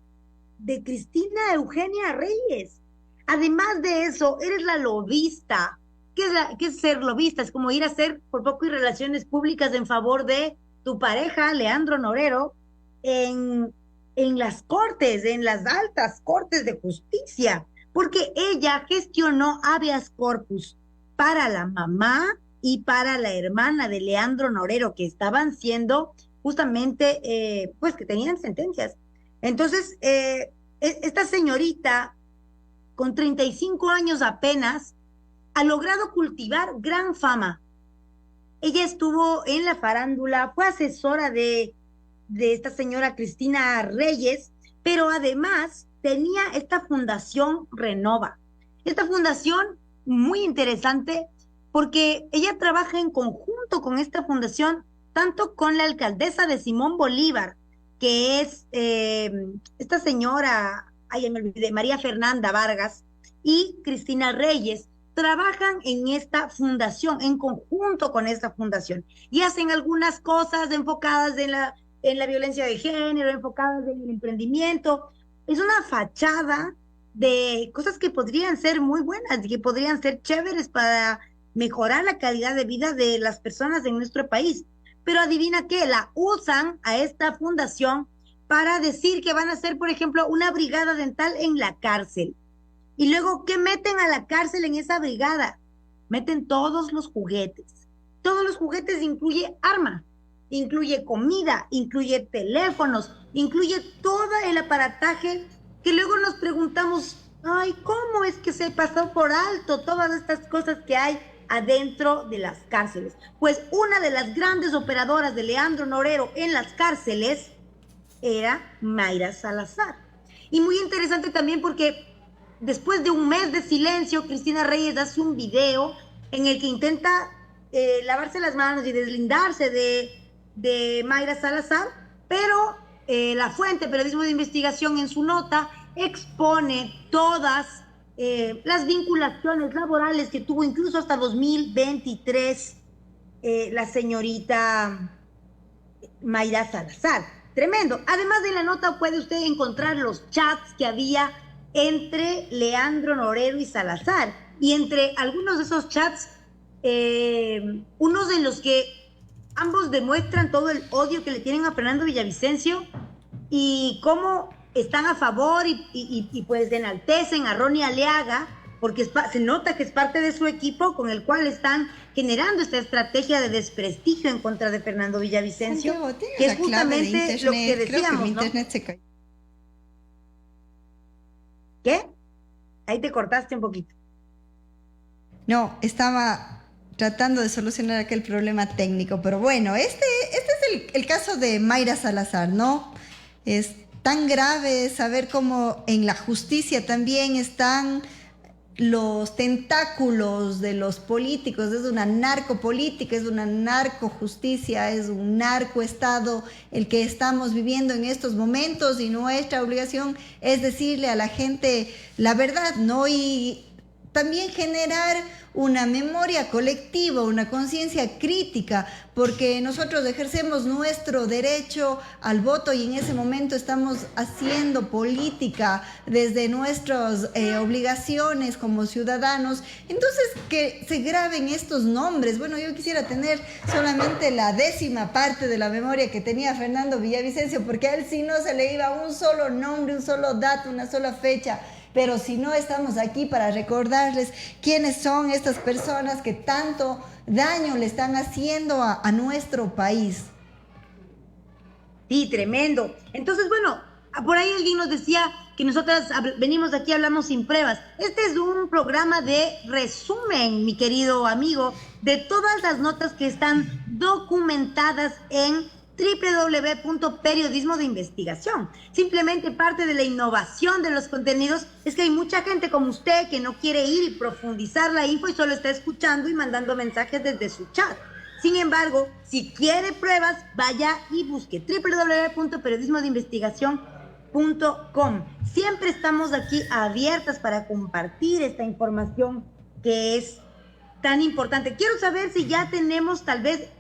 de Cristina Eugenia Reyes. Además de eso, eres la lobista. ¿Qué es ser lobista? Es como ir a hacer por poco y relaciones públicas en favor de tu pareja, Leandro Norero, en las cortes, en las altas cortes de justicia, porque ella gestionó habeas corpus para la mamá y para la hermana de Leandro Norero, que estaban siendo justamente, pues que tenían sentencias. Entonces, esta señorita, con 35 años apenas, ha logrado cultivar gran fama. Ella estuvo en la farándula, fue asesora de esta señora Cristina Reyes, pero además tenía esta fundación Renova. Esta fundación muy interesante porque ella trabaja en conjunto con esta fundación, tanto con la alcaldesa de Simón Bolívar, que es esta señora, me olvidé, María Fernanda Vargas, y Cristina Reyes, trabajan en esta fundación, en conjunto con esta fundación, y hacen algunas cosas enfocadas en la violencia de género, enfocadas en el emprendimiento. Es una fachada de cosas que podrían ser muy buenas, que podrían ser chéveres para mejorar la calidad de vida de las personas en nuestro país. Pero adivina qué, la usan a esta fundación para decir que van a hacer, por ejemplo, una brigada dental en la cárcel. Y luego, ¿qué meten a la cárcel en esa brigada? Meten todos los juguetes. Todos los juguetes incluye armas, incluye comida, incluye teléfonos, incluye todo el aparataje que luego nos preguntamos, ¿cómo es que se pasó por alto todas estas cosas que hay adentro de las cárceles? Pues una de las grandes operadoras de Leandro Norero en las cárceles era Mayra Salazar. Y muy interesante también porque después de un mes de silencio, Cristina Reyes hace un video en el que intenta lavarse las manos y deslindarse de Mayra Salazar, pero la fuente Periodismo de Investigación en su nota expone todas las vinculaciones laborales que tuvo incluso hasta 2023 la señorita Mayra Salazar. Tremendo. Además de la nota puede usted encontrar los chats que había entre Leandro Norero y Salazar. Y entre algunos de esos chats, unos en los que ambos demuestran todo el odio que le tienen a Fernando Villavicencio y cómo están a favor y pues enaltecen a Ronnie Aliaga, porque se nota que es parte de su equipo con el cual están generando esta estrategia de desprestigio en contra de Fernando Villavicencio,
Santiago, ¿tienes
que
la
es
clave de
justamente lo que
internet? Creo que
decíamos,
mi
¿no?
internet se cayó.
¿Qué? Ahí te cortaste un poquito.
No, estaba tratando de solucionar aquel problema técnico, pero bueno, este es el caso de Mayra Salazar, ¿no? Es tan grave saber cómo en la justicia también están los tentáculos de los políticos. Es una narcopolítica, es una narcojusticia, es un narcoestado el que estamos viviendo en estos momentos, y nuestra obligación es decirle a la gente la verdad, ¿no? Y también generar una memoria colectiva, una conciencia crítica, porque nosotros ejercemos nuestro derecho al voto y en ese momento estamos haciendo política desde nuestras obligaciones como ciudadanos. Entonces, que se graben estos nombres. Bueno, yo quisiera tener solamente la 10ª parte de la memoria que tenía Fernando Villavicencio, porque a él sí no se le iba un solo nombre, un solo dato, una sola fecha. Pero si no, estamos aquí para recordarles quiénes son estas personas que tanto daño le están haciendo a nuestro país.
Sí, tremendo. Entonces, bueno, por ahí alguien nos decía que nosotras venimos aquí, hablamos sin pruebas. Este es un programa de resumen, mi querido amigo, de todas las notas que están documentadas en www.periodismo de investigación. Simplemente parte de la innovación de los contenidos es que hay mucha gente como usted que no quiere ir y profundizar la info y solo está escuchando y mandando mensajes desde su chat. Sin embargo, si quiere pruebas, vaya y busque www.periodismodeinvestigación.com. Siempre estamos aquí abiertas para compartir esta información que es tan importante. Quiero saber si ya tenemos, tal vez,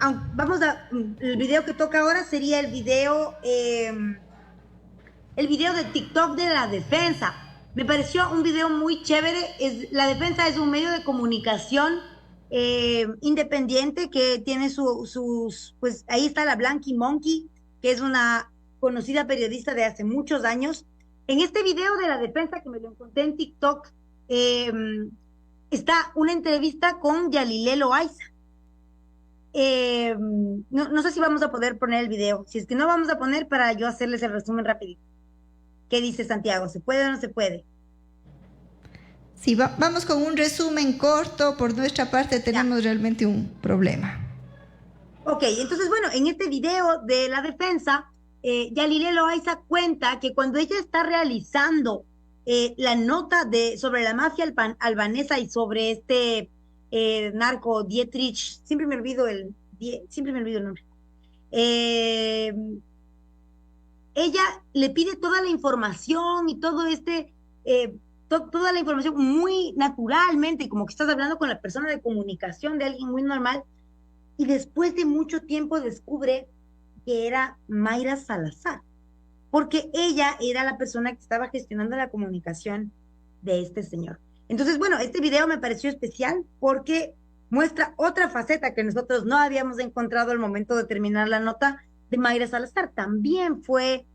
el video que toca ahora sería el video de TikTok de La Defensa. Me pareció un video muy chévere. La Defensa es un medio de comunicación independiente que tiene sus, pues ahí está la Blanqui Monkey, que es una conocida periodista de hace muchos años. En este video de La Defensa, que me lo encontré en TikTok, está una entrevista con Yalilé Loaiza. No sé si vamos a poder poner el video. Si es que no, vamos a poner para yo hacerles el resumen rapidito. ¿Qué dice Santiago? ¿Se puede o no se puede?
Sí, vamos con un resumen corto. Por nuestra parte tenemos realmente un problema.
Ok, entonces bueno, en este video de La Defensa, Yalilé Loaiza cuenta que cuando ella está realizando la nota sobre la mafia albanesa y sobre este narco Dietrich, siempre me olvido el nombre. Ella le pide toda la información y todo toda la información muy naturalmente, como que estás hablando con la persona de comunicación de alguien muy normal, y después de mucho tiempo descubre que era Mayra Salazar, porque ella era la persona que estaba gestionando la comunicación de este señor. Entonces, bueno, este video me pareció especial porque muestra otra faceta que nosotros no habíamos encontrado al momento de terminar la nota de Mayra Salazar. También fue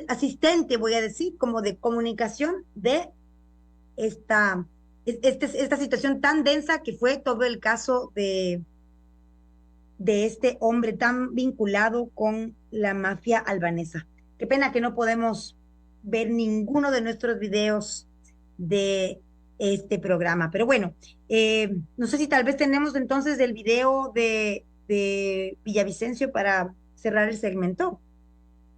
asistente, voy a decir, como de comunicación de esta situación tan densa que fue todo el caso de este hombre tan vinculado con la mafia albanesa. Qué pena que no podemos ver ninguno de nuestros videos de este programa, pero bueno, no sé si tal vez tenemos entonces el video de Villavicencio para cerrar el segmento.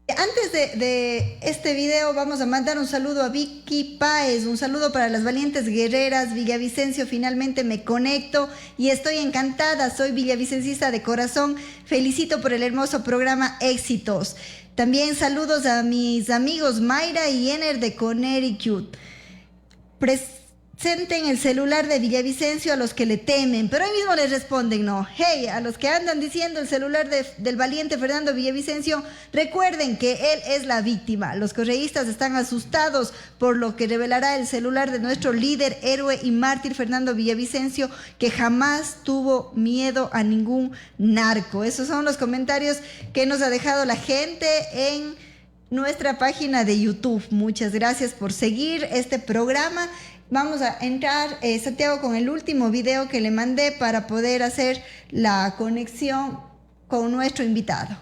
Antes de este video vamos a mandar un saludo a Vicky Páez, un saludo para las valientes guerreras. Villavicencio, finalmente me conecto y estoy encantada, soy villavicencista de corazón, felicito por el hermoso programa, éxitos. También saludos a mis amigos Mayra y Ener de Connecticut. presenten el celular de Villavicencio a los que le temen, pero hoy mismo les responden no. Hey, a los que andan diciendo el celular del valiente Fernando Villavicencio, recuerden que él es la víctima. Los correístas están asustados por lo que revelará el celular de nuestro líder, héroe y mártir Fernando Villavicencio, que jamás tuvo miedo a ningún narco. Esos son los comentarios que nos ha dejado la gente en nuestra página de YouTube. Muchas gracias por seguir este programa. Vamos a entrar, Santiago, con el último video que le mandé para poder hacer la conexión con nuestro invitado.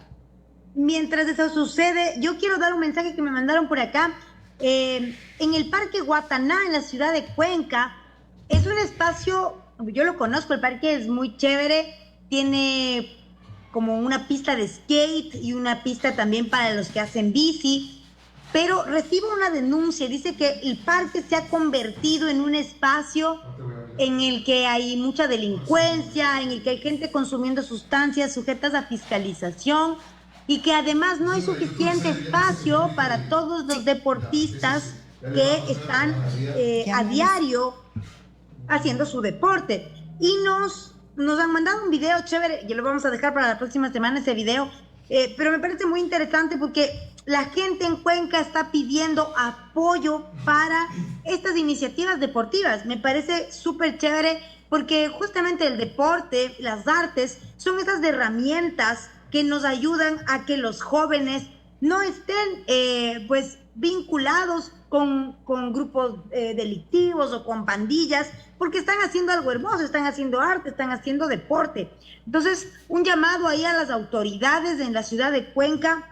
Mientras eso sucede, yo quiero dar un mensaje que me mandaron por acá. En el Parque Guataná, en la ciudad de Cuenca, es un espacio, yo lo conozco, el parque es muy chévere, tiene como una pista de skate y una pista también para los que hacen bici. Pero recibo una denuncia, dice que el parque se ha convertido en un espacio en el que hay mucha delincuencia, en el que hay gente consumiendo sustancias sujetas a fiscalización y que además no hay suficiente espacio para todos los deportistas que están a diario haciendo su deporte. Y nos han mandado un video chévere, y lo vamos a dejar para la próxima semana ese video, pero me parece muy interesante porque la gente en Cuenca está pidiendo apoyo para estas iniciativas deportivas. Me parece súper chévere porque justamente el deporte, las artes, son esas herramientas que nos ayudan a que los jóvenes no estén pues vinculados con grupos delictivos o con pandillas, porque están haciendo algo hermoso, están haciendo arte, están haciendo deporte. Entonces, un llamado ahí a las autoridades en la ciudad de Cuenca.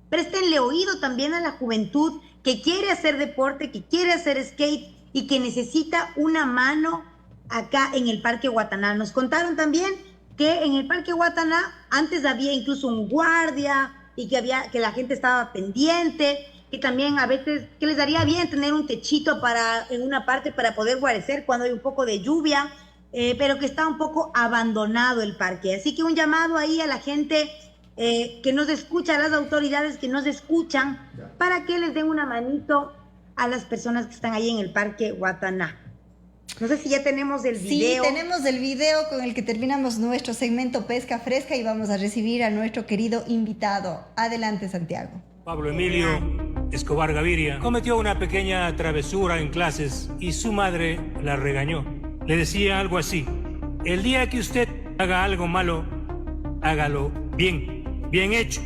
Préstenle oído también a la juventud que quiere hacer deporte, que quiere hacer skate y que necesita una mano acá en el Parque Guataná. Nos contaron también que en el Parque Guataná antes había incluso un guardia y que la gente estaba pendiente, que también a veces que les daría bien tener un techito en una parte para poder guarecer cuando hay un poco de lluvia, pero que está un poco abandonado el parque. Así que un llamado ahí a la gente que nos escucha, a las autoridades que nos escuchan, para que les den una manito a las personas que están ahí en el Parque Guataná. No sé si ya tenemos el video.
Sí, tenemos el video con el que terminamos nuestro segmento Pesca Fresca y vamos a recibir a nuestro querido invitado. Adelante, Santiago.
Pablo Emilio Escobar Gaviria cometió una pequeña travesura en clases y su madre la regañó. Le decía algo así: el día que usted haga algo malo, hágalo bien hecho.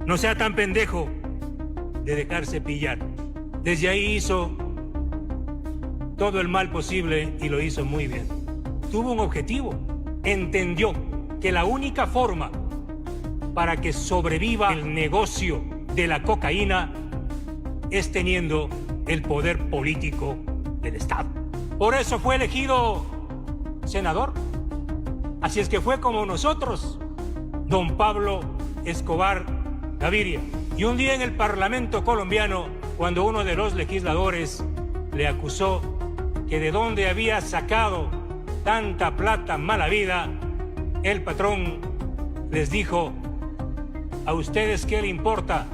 No sea tan pendejo de dejarse pillar. Desde ahí hizo todo el mal posible y lo hizo muy bien. Tuvo un objetivo, entendió que la única forma para que sobreviva el negocio de la cocaína es teniendo el poder político del Estado. Por eso fue elegido senador. Así es que fue como nosotros, don Pablo Escobar Gaviria. Y un día en el Parlamento colombiano, cuando uno de los legisladores le acusó que de dónde había sacado tanta plata mala vida, el patrón les dijo: ¿a ustedes qué le importa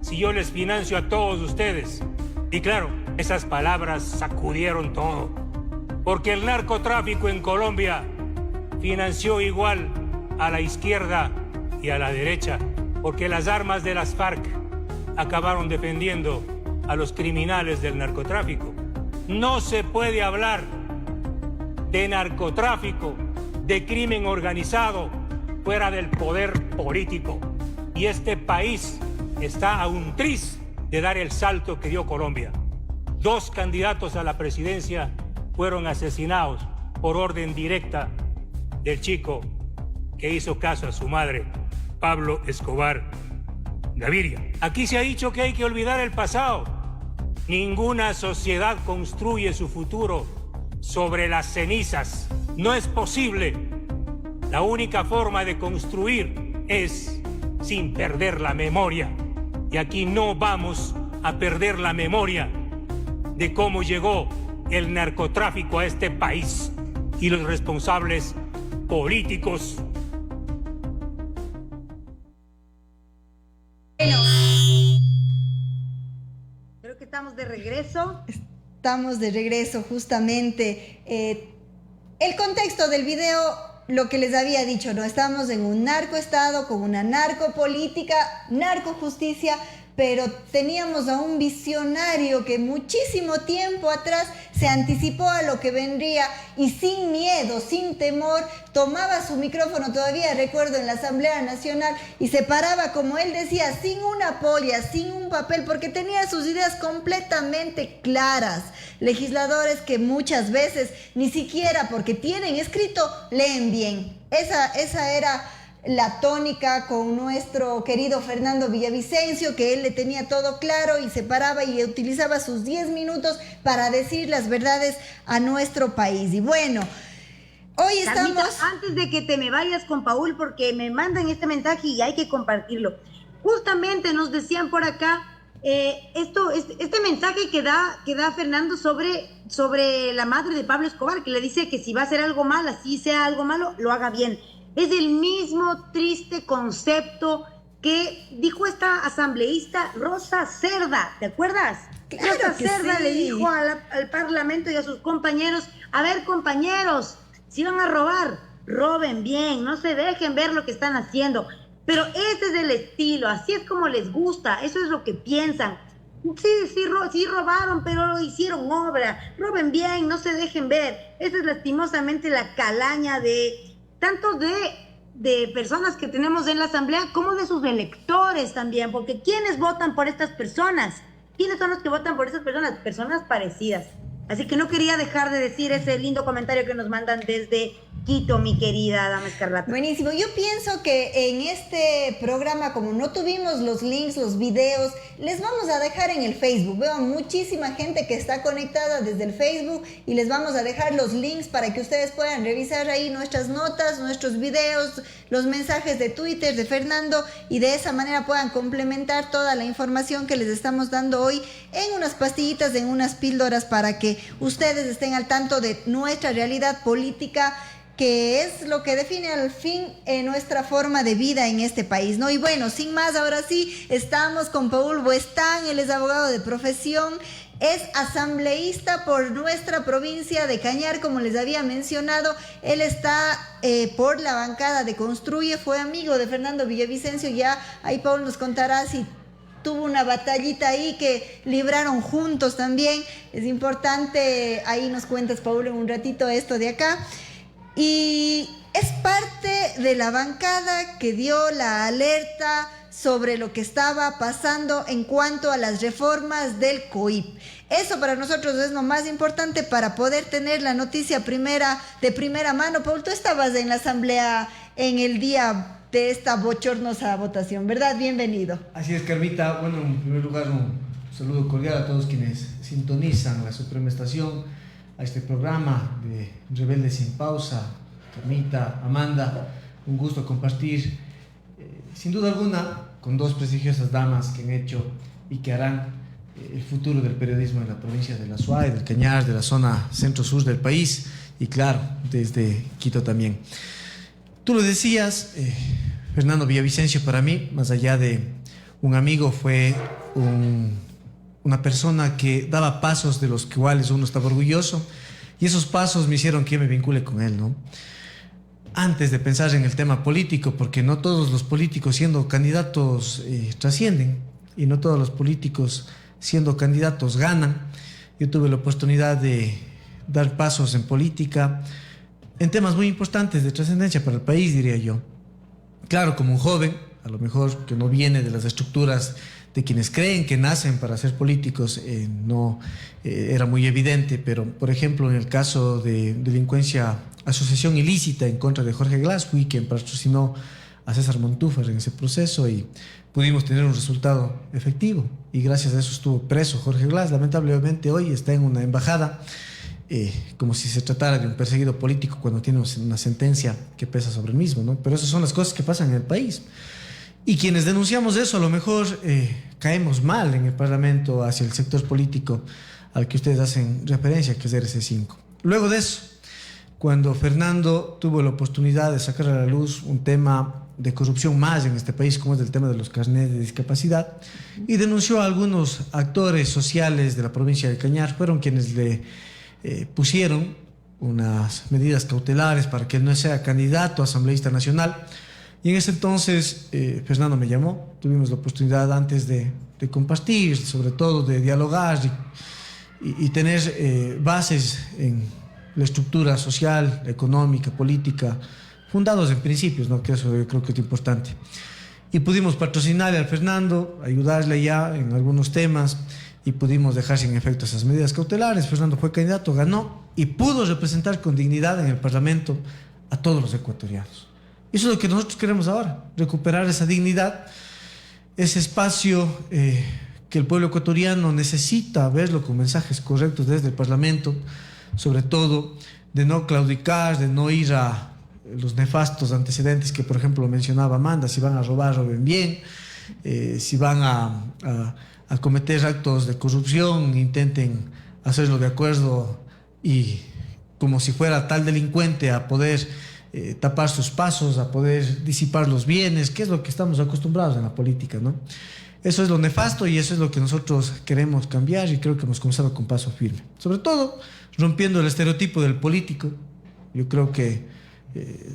si yo les financio a todos ustedes? Y claro, esas palabras sacudieron todo, porque el narcotráfico en Colombia financió igual a la izquierda y a la derecha, porque las armas de las FARC acabaron defendiendo a los criminales del narcotráfico. No se puede hablar de narcotráfico, de crimen organizado, fuera del poder político. Y este país está a un tris de dar el salto que dio Colombia. 2 candidatos a la presidencia fueron asesinados por orden directa del chico que hizo caso a su madre, Pablo Escobar Gaviria. Aquí se ha dicho que hay que olvidar el pasado. Ninguna sociedad construye su futuro sobre las cenizas. No es posible. La única forma de construir es sin perder la memoria. Y aquí no vamos a perder la memoria de cómo llegó el narcotráfico a este país y los responsables políticos.
Creo que estamos de regreso.
Estamos de regreso justamente. El contexto del video, lo que les había dicho, ¿no? Estamos en un narcoestado, con una narcopolítica, narcojusticia, pero teníamos a un visionario que muchísimo tiempo atrás se anticipó a lo que vendría y sin miedo, sin temor, tomaba su micrófono, todavía recuerdo, en la Asamblea Nacional y se paraba, como él decía, sin una polla, sin un papel, porque tenía sus ideas completamente claras. Legisladores que muchas veces ni siquiera porque tienen escrito leen bien. Esa era la tónica con nuestro querido Fernando Villavicencio, que él le tenía todo claro y se paraba y utilizaba sus 10 minutos para decir las verdades a nuestro país. Y bueno, hoy estamos...
Carmita, antes de que te me vayas con Paul, porque me mandan este mensaje y hay que compartirlo. Justamente nos decían por acá, este mensaje que da Fernando sobre la madre de Pablo Escobar, que le dice que si va a hacer algo mal, así sea algo malo, lo haga bien. Es el mismo triste concepto que dijo esta asambleísta Rosa Cerda, ¿te acuerdas?
Claro
Rosa
que
Cerda
sí.
le dijo al Parlamento y a sus compañeros, a ver, compañeros, si van a robar, roben bien, no se dejen ver lo que están haciendo. Pero ese es el estilo, así es como les gusta, eso es lo que piensan. Sí robaron, pero hicieron obra, roben bien, no se dejen ver. Esa es lastimosamente la calaña tanto de personas que tenemos en la Asamblea como de sus electores también, porque ¿quiénes votan por estas personas? ¿Quiénes son los que votan por estas personas? Personas parecidas. Así que no quería dejar de decir ese lindo comentario que nos mandan desde Quito, mi querida Dama Escarlata.
Buenísimo. Yo pienso que en este programa, como no tuvimos los links, los videos, les vamos a dejar en el Facebook. Veo muchísima gente que está conectada desde el Facebook y les vamos a dejar los links para que ustedes puedan revisar ahí nuestras notas, nuestros videos, los mensajes de Twitter de Fernando y de esa manera puedan complementar toda la información que les estamos dando hoy en unas pastillitas, en unas píldoras para que ustedes estén al tanto de nuestra realidad política, que es lo que define al fin nuestra forma de vida en este país, ¿no? Y bueno, sin más, ahora sí, estamos con Paul Buestán, él es abogado de profesión, es asambleísta por nuestra provincia de Cañar, como les había mencionado, él está por la bancada de Construye, fue amigo de Fernando Villavicencio, ya ahí Paul nos contará si tuvo una batallita ahí que libraron juntos también, es importante, ahí nos cuentas, Paul, en un ratito esto de acá. Y es parte de la bancada que dio la alerta sobre lo que estaba pasando en cuanto a las reformas del COIP. Eso para nosotros es lo más importante para poder tener la noticia de primera mano. Paul, tú estabas en la asamblea en el día de esta bochornosa votación, ¿verdad? Bienvenido.
Así es, Carmita. Bueno, en primer lugar, un saludo cordial a todos quienes sintonizan la Suprema Estación, a este programa de Rebeldes sin Pausa. Carmita, Amanda, un gusto compartir, sin duda alguna, con dos prestigiosas damas que han hecho y que harán el futuro del periodismo en la provincia de La Suay, del Cañar, de la zona centro-sur del país y claro, desde Quito también. Tú lo decías, Fernando Villavicencio para mí, más allá de un amigo, fue una persona que daba pasos de los cuales uno estaba orgulloso y esos pasos me hicieron que me vincule con él, ¿no? Antes de pensar en el tema político, porque no todos los políticos siendo candidatos trascienden y no todos los políticos siendo candidatos ganan. Yo tuve la oportunidad de dar pasos en política en temas muy importantes de trascendencia para el país, diría yo. Claro, como un joven, a lo mejor que no viene de las estructuras de quienes creen que nacen para ser políticos, no era muy evidente, pero por ejemplo en el caso de delincuencia, asociación ilícita en contra de Jorge Glass, fui quien patrocinó a César Montúfar en ese proceso y pudimos tener un resultado efectivo y gracias a eso estuvo preso Jorge Glass. Lamentablemente hoy está en una embajada como si se tratara de un perseguido político cuando tiene una sentencia que pesa sobre el mismo, ¿no? Pero esas son las cosas que pasan en el país. Y quienes denunciamos eso a lo mejor caemos mal en el Parlamento hacia el sector político al que ustedes hacen referencia, que es RC5. Luego de eso, cuando Fernando tuvo la oportunidad de sacar a la luz un tema de corrupción más en este país, como es el tema de los carnets de discapacidad, y denunció a algunos actores sociales de la provincia de Cañar. Fueron quienes le pusieron unas medidas cautelares para que él no sea candidato a asambleísta nacional. Y en ese entonces Fernando me llamó, tuvimos la oportunidad antes de compartir, sobre todo de dialogar y tener bases en la estructura social, económica, política, fundados en principios, ¿no? Que eso yo creo que es importante. Y pudimos patrocinarle al Fernando, ayudarle ya en algunos temas, y pudimos dejar sin efecto esas medidas cautelares. Fernando fue candidato, ganó y pudo representar con dignidad en el Parlamento a todos los ecuatorianos. Eso es lo que nosotros queremos ahora, recuperar esa dignidad, ese espacio que el pueblo ecuatoriano necesita verlo con mensajes correctos desde el Parlamento, sobre todo de no claudicar, de no ir a los nefastos antecedentes que, por ejemplo, mencionaba Amanda: si van a robar, roben bien, si van a cometer actos de corrupción, intenten hacerlo de acuerdo y como si fuera tal delincuente a poder tapar sus pasos, a poder disipar los bienes, que es lo que estamos acostumbrados en la política, ¿no? Eso es lo nefasto y eso es lo que nosotros queremos cambiar, y creo que hemos comenzado con paso firme. Sobre todo, rompiendo el estereotipo del político. Yo creo que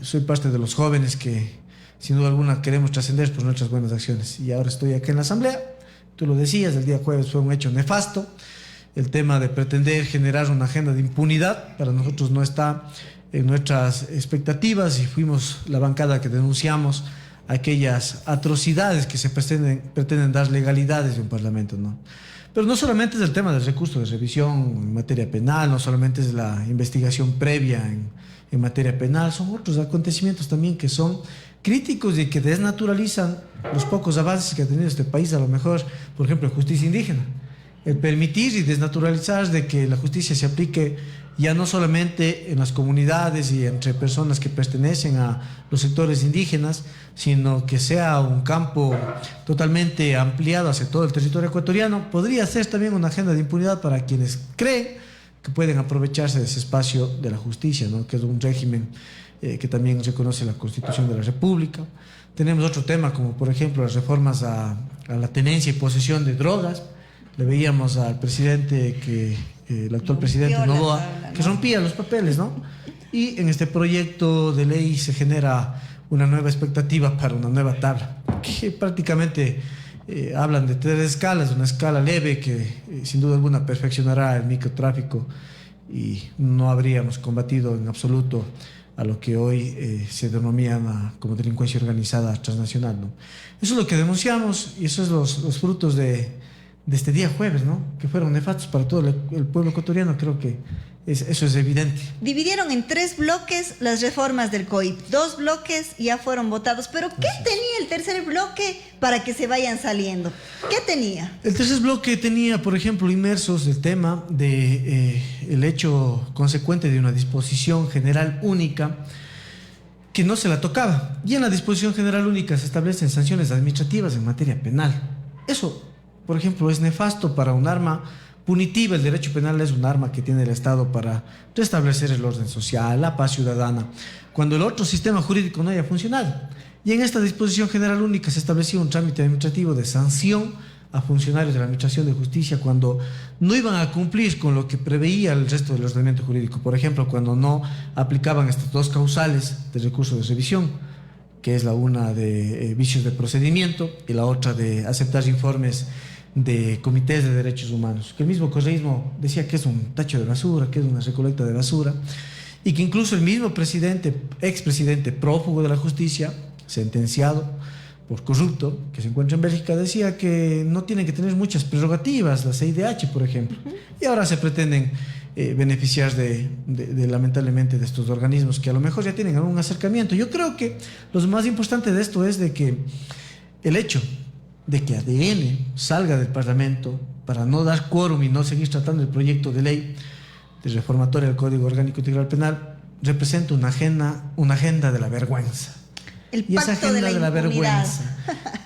soy parte de los jóvenes que, sin duda alguna, queremos trascender por nuestras buenas acciones. Y ahora estoy aquí en la Asamblea. Tú lo decías, el día jueves fue un hecho nefasto. El tema de pretender generar una agenda de impunidad para nosotros no está en nuestras expectativas, y fuimos la bancada que denunciamos aquellas atrocidades que se pretenden dar legalidades de un parlamento, ¿no? Pero no solamente es el tema del recurso de revisión en materia penal, no solamente es la investigación previa en materia penal, son otros acontecimientos también que son críticos y que desnaturalizan los pocos avances que ha tenido este país, a lo mejor, por ejemplo, en justicia indígena. El permitir y desnaturalizar de que la justicia se aplique ya no solamente en las comunidades y entre personas que pertenecen a los sectores indígenas, sino que sea un campo totalmente ampliado hacia todo el territorio ecuatoriano, podría ser también una agenda de impunidad para quienes creen que pueden aprovecharse de ese espacio de la justicia, ¿no? Que es un régimen que también reconoce la Constitución de la República. Tenemos otro tema, como por ejemplo las reformas a la tenencia y posesión de drogas. Le veíamos al presidente el actual presidente Noboa, que rompía los papeles, ¿no? Y en este proyecto de ley se genera una nueva expectativa para una nueva tabla, que prácticamente hablan de 3 escalas, una escala leve que sin duda alguna perfeccionará el microtráfico y no habríamos combatido en absoluto a lo que hoy se denomina como delincuencia organizada transnacional, ¿no? Eso es lo que denunciamos y eso es los frutos de este día jueves, ¿no? Que fueron nefastos para todo el pueblo ecuatoriano. Creo que eso es evidente.
Dividieron en 3 bloques las reformas del COIP. 2 bloques ya fueron votados. Pero ¿qué tenía el tercer bloque para que se vayan saliendo? ¿Qué tenía?
El tercer bloque tenía, por ejemplo, inmersos el tema de el hecho consecuente de una disposición general única que no se la tocaba. Y en la disposición general única se establecen sanciones administrativas en materia penal. Eso, por ejemplo, es nefasto para un arma punitiva. El derecho penal es un arma que tiene el Estado para restablecer el orden social, la paz ciudadana, cuando el otro sistema jurídico no haya funcionado. Y en esta disposición general única se establecía un trámite administrativo de sanción a funcionarios de la Administración de Justicia cuando no iban a cumplir con lo que preveía el resto del ordenamiento jurídico. Por ejemplo, cuando no aplicaban estas 2 causales de recurso de revisión, que es la una de vicios de procedimiento y la otra de aceptar informes de comités de derechos humanos, que el mismo correísmo decía que es un tacho de basura, que es una recolecta de basura, y que incluso el mismo expresidente prófugo de la justicia, sentenciado por corrupto, que se encuentra en Bélgica, decía que no tienen que tener muchas prerrogativas, la CIDH, por ejemplo, y ahora se pretenden beneficiar lamentablemente de estos organismos que a lo mejor ya tienen algún acercamiento. Yo creo que lo más importante de esto es de que el hecho de que ADN salga del Parlamento para no dar quórum y no seguir tratando el proyecto de ley de reformatoria del Código Orgánico Integral Penal representa una agenda de la vergüenza.
El
y esa
pacto
agenda
de la
vergüenza.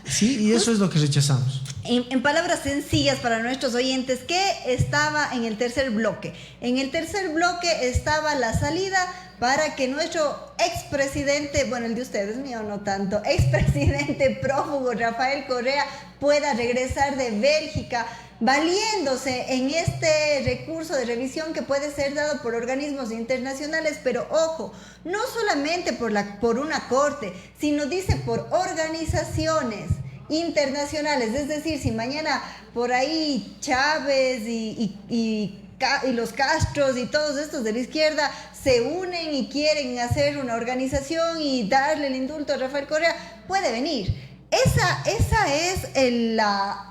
Sí, y eso es lo que rechazamos.
En palabras sencillas para nuestros oyentes, ¿qué estaba en el tercer bloque? En el tercer bloque estaba la salida para que nuestro expresidente, bueno, el de ustedes, mío no tanto, expresidente prófugo Rafael Correa pueda regresar de Bélgica, valiéndose en este recurso de revisión que puede ser dado por organismos internacionales, pero ojo, no solamente por una corte, sino dice por organizaciones internacionales. Es decir, si mañana por ahí Chávez y los Castros y todos estos de la izquierda se unen y quieren hacer una organización y darle el indulto a Rafael Correa, puede venir. Esa es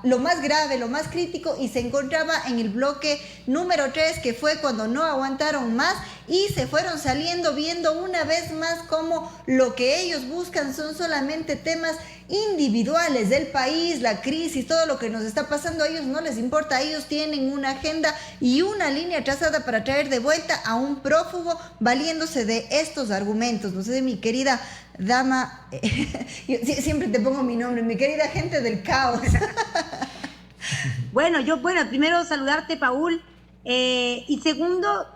lo más grave, lo más crítico, y se encontraba en el bloque número 3, que fue cuando no aguantaron más y se fueron saliendo, viendo una vez más cómo lo que ellos buscan son solamente temas individuales del país, la crisis, todo lo que nos está pasando. A ellos no les importa, ellos tienen una agenda y una línea trazada para traer de vuelta a un prófugo valiéndose de estos argumentos. No sé, mi querida dama, yo siempre te pongo mi nombre, mi querida gente del caos.
Bueno, primero saludarte, Paul, y segundo,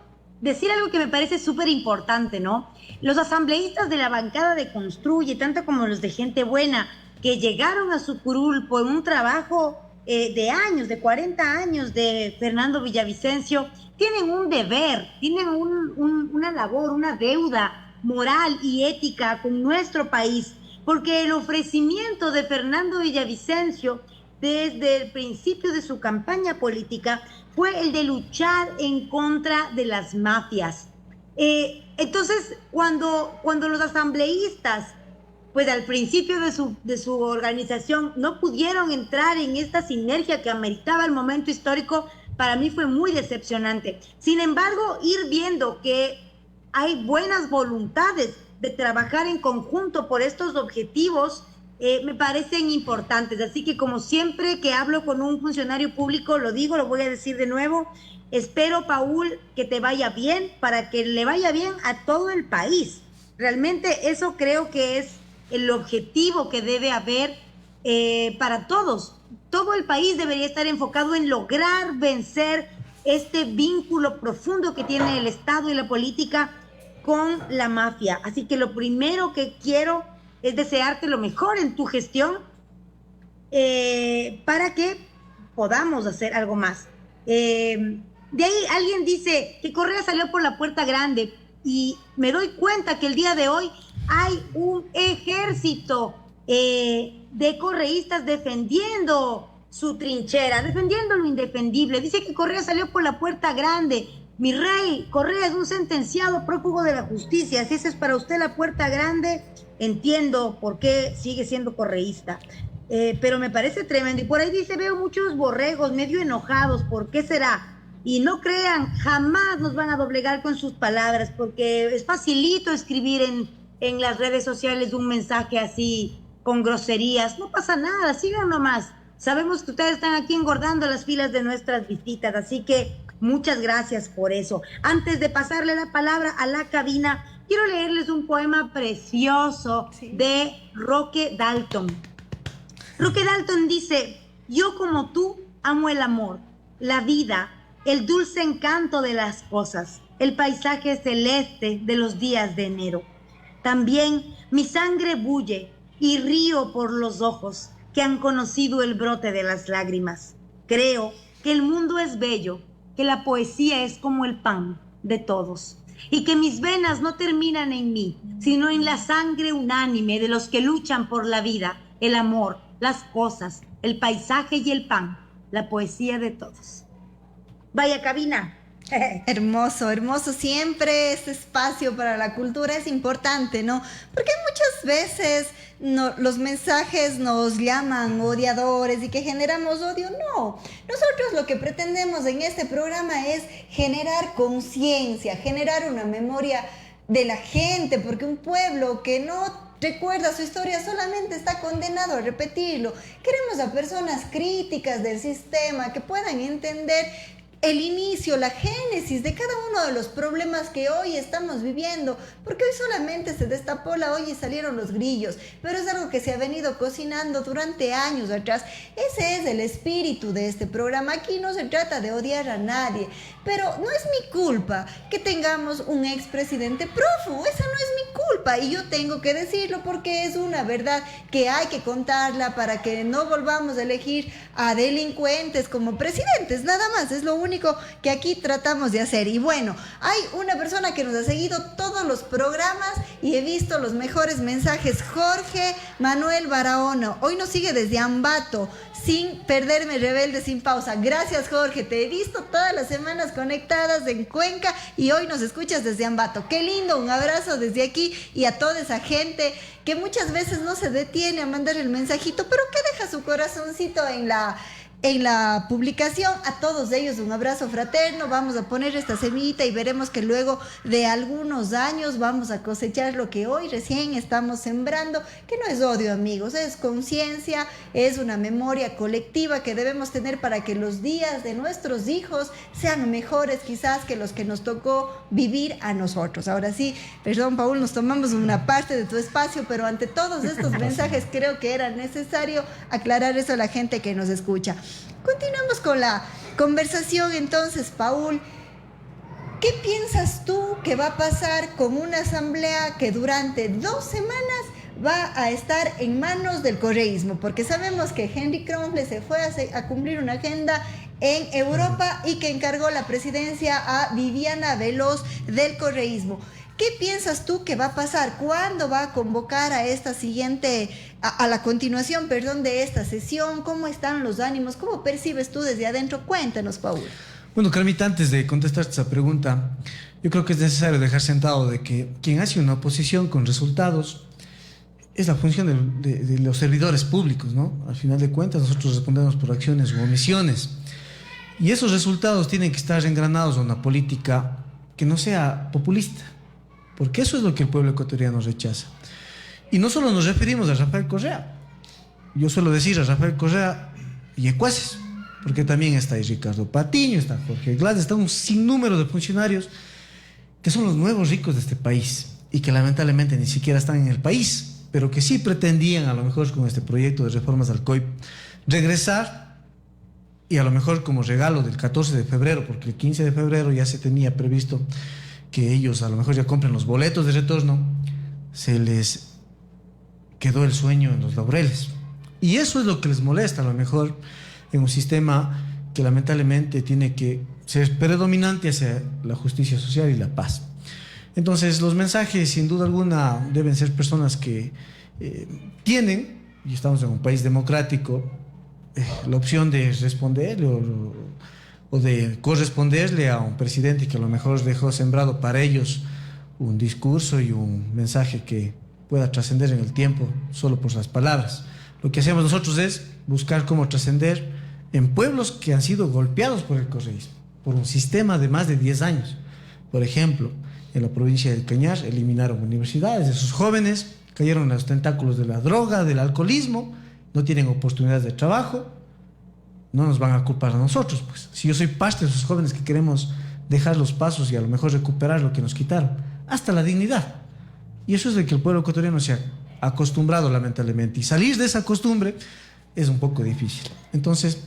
decir algo que me parece súper importante, ¿no? Los asambleístas de la bancada de Construye, tanto como los de Gente Buena, que llegaron a su curul por un trabajo de años, de 40 años de Fernando Villavicencio, tienen un deber, tienen una labor, una deuda moral y ética con nuestro país, porque el ofrecimiento de Fernando Villavicencio desde el principio de su campaña política fue el de luchar en contra de las mafias. Entonces, cuando los asambleístas, pues al principio de su organización, no pudieron entrar en esta sinergia que ameritaba el momento histórico, para mí fue muy decepcionante. Sin embargo, ir viendo que hay buenas voluntades de trabajar en conjunto por estos objetivos, me parecen importantes. Así que, como siempre que hablo con un funcionario público, lo digo, lo voy a decir de nuevo, espero, Paul, que te vaya bien, para que le vaya bien a todo el país. Realmente eso creo que es el objetivo que debe haber para todos. Todo el país debería estar enfocado en lograr vencer este vínculo profundo que tiene el Estado y la política con la mafia. Así que lo primero que quiero es desearte lo mejor en tu gestión para que podamos hacer algo más. De ahí alguien dice que Correa salió por la puerta grande, y me doy cuenta que el día de hoy hay un ejército de correístas defendiendo su trinchera, defendiendo lo indefendible. Dice que Correa salió por la puerta grande. Mi rey, Correa es un sentenciado prófugo de la justicia. Si esa es para usted la puerta grande, entiendo por qué sigue siendo correísta. Pero me parece tremendo. Y por ahí dice, veo muchos borregos medio enojados. ¿Por qué será? Y no crean, jamás nos van a doblegar con sus palabras, porque es facilito escribir en las redes sociales un mensaje así con groserías. No pasa nada, sigan nomás. Sabemos que ustedes están aquí engordando las filas de nuestras visitas, así que muchas gracias por eso. Antes de pasarle la palabra a la cabina, quiero leerles un poema precioso de Roque Dalton. Roque Dalton dice: yo como tú amo el amor, la vida, el dulce encanto de las cosas, el paisaje celeste de los días de enero. También mi sangre bulle y río por los ojos que han conocido el brote de las lágrimas. Creo que el mundo es bello, que la poesía es como el pan de todos, y que mis venas no terminan en mí, sino en la sangre unánime de los que luchan por la vida, el amor, las cosas, el paisaje y el pan, la poesía de todos. Vaya cabina.
Hermoso, hermoso. Siempre este espacio para la cultura es importante, ¿no? Porque muchas veces los mensajes nos llaman odiadores y que generamos odio. No, nosotros lo que pretendemos en este programa es generar conciencia, generar una memoria de la gente, porque un pueblo que no recuerda su historia solamente está condenado a repetirlo. Queremos a personas críticas del sistema que puedan entender el inicio, la génesis de cada uno de los problemas que hoy estamos viviendo, porque hoy solamente se destapó la olla y salieron los grillos, pero es algo que se ha venido cocinando durante años atrás. Ese es el espíritu de este programa. Aquí no se trata de odiar a nadie, pero no es mi culpa que tengamos un expresidente prófugo, esa no es mi culpa, y yo tengo que decirlo porque es una verdad que hay que contarla para que no volvamos a elegir a delincuentes como presidentes, nada más, es lo único que aquí tratamos de hacer. Y bueno, hay una persona que nos ha seguido todos los programas y he visto los mejores mensajes. Jorge Manuel Barahona, hoy nos sigue desde Ambato, sin perderme Rebelde Sin Pausa. Gracias, Jorge, te he visto todas las semanas conectadas en Cuenca y hoy nos escuchas desde Ambato. Qué lindo, un abrazo desde aquí y a toda esa gente que muchas veces no se detiene a mandar el mensajito, pero que deja su corazoncito en la publicación. A todos ellos un abrazo fraterno. Vamos a poner esta semillita y veremos que luego de algunos años vamos a cosechar lo que hoy recién estamos sembrando, que no es odio, amigos, es conciencia, es una memoria colectiva que debemos tener para que los días de nuestros hijos sean mejores quizás que los que nos tocó vivir a nosotros. Ahora sí, perdón, Paul, nos tomamos una parte de tu espacio, pero ante todos estos mensajes creo que era necesario aclarar eso a la gente que nos escucha. Continuamos con la conversación entonces, Paul. ¿Qué piensas tú que va a pasar con una asamblea que durante 2 semanas va a estar en manos del correísmo? Porque sabemos que Henry Kromle se fue a cumplir una agenda en Europa y que encargó la presidencia a Viviana Veloz del correísmo. ¿Qué piensas tú que va a pasar? ¿Cuándo va a convocar a esta siguiente, a la continuación, perdón, de esta sesión? ¿Cómo están los ánimos? ¿Cómo percibes tú desde adentro? Cuéntanos, Paul.
Bueno, Carmita, antes de contestar esa pregunta, yo creo que es necesario dejar sentado de que quien hace una oposición con resultados es la función de los servidores públicos, ¿no? Al final de cuentas, nosotros respondemos por acciones u omisiones. Y esos resultados tienen que estar engranados a una política que no sea populista, porque eso es lo que el pueblo ecuatoriano rechaza. Y no solo nos referimos a Rafael Correa. Yo suelo decir a Rafael Correa y ecuaces, porque también está ahí Ricardo Patiño, está Jorge Glass, está un sinnúmero de funcionarios que son los nuevos ricos de este país y que lamentablemente ni siquiera están en el país, pero que sí pretendían, a lo mejor con este proyecto de reformas al COIP, regresar, y a lo mejor como regalo del 14 de febrero, porque el 15 de febrero ya se tenía previsto que ellos a lo mejor ya compren los boletos de retorno, se les quedó el sueño en los laureles. Y eso es lo que les molesta a lo mejor en un sistema que lamentablemente tiene que ser predominante hacia la justicia social y la paz. Entonces los mensajes sin duda alguna deben ser personas que tienen, y estamos en un país democrático, la opción de responderle o de corresponderle a un presidente que a lo mejor dejó sembrado para ellos un discurso y un mensaje que pueda trascender en el tiempo solo por las palabras. Lo que hacemos nosotros es buscar cómo trascender en pueblos que han sido golpeados por el correísmo, por un sistema de más de 10 años. Por ejemplo, en la provincia del Cañar eliminaron universidades, esos jóvenes cayeron en los tentáculos de la droga, del alcoholismo, no tienen oportunidades de trabajo. No nos van a culpar a nosotros, pues. Si yo soy parte de esos jóvenes que queremos dejar los pasos y a lo mejor recuperar lo que nos quitaron, hasta la dignidad. Y eso es de que el pueblo ecuatoriano se ha acostumbrado, lamentablemente. Y salir de esa costumbre es un poco difícil. Entonces,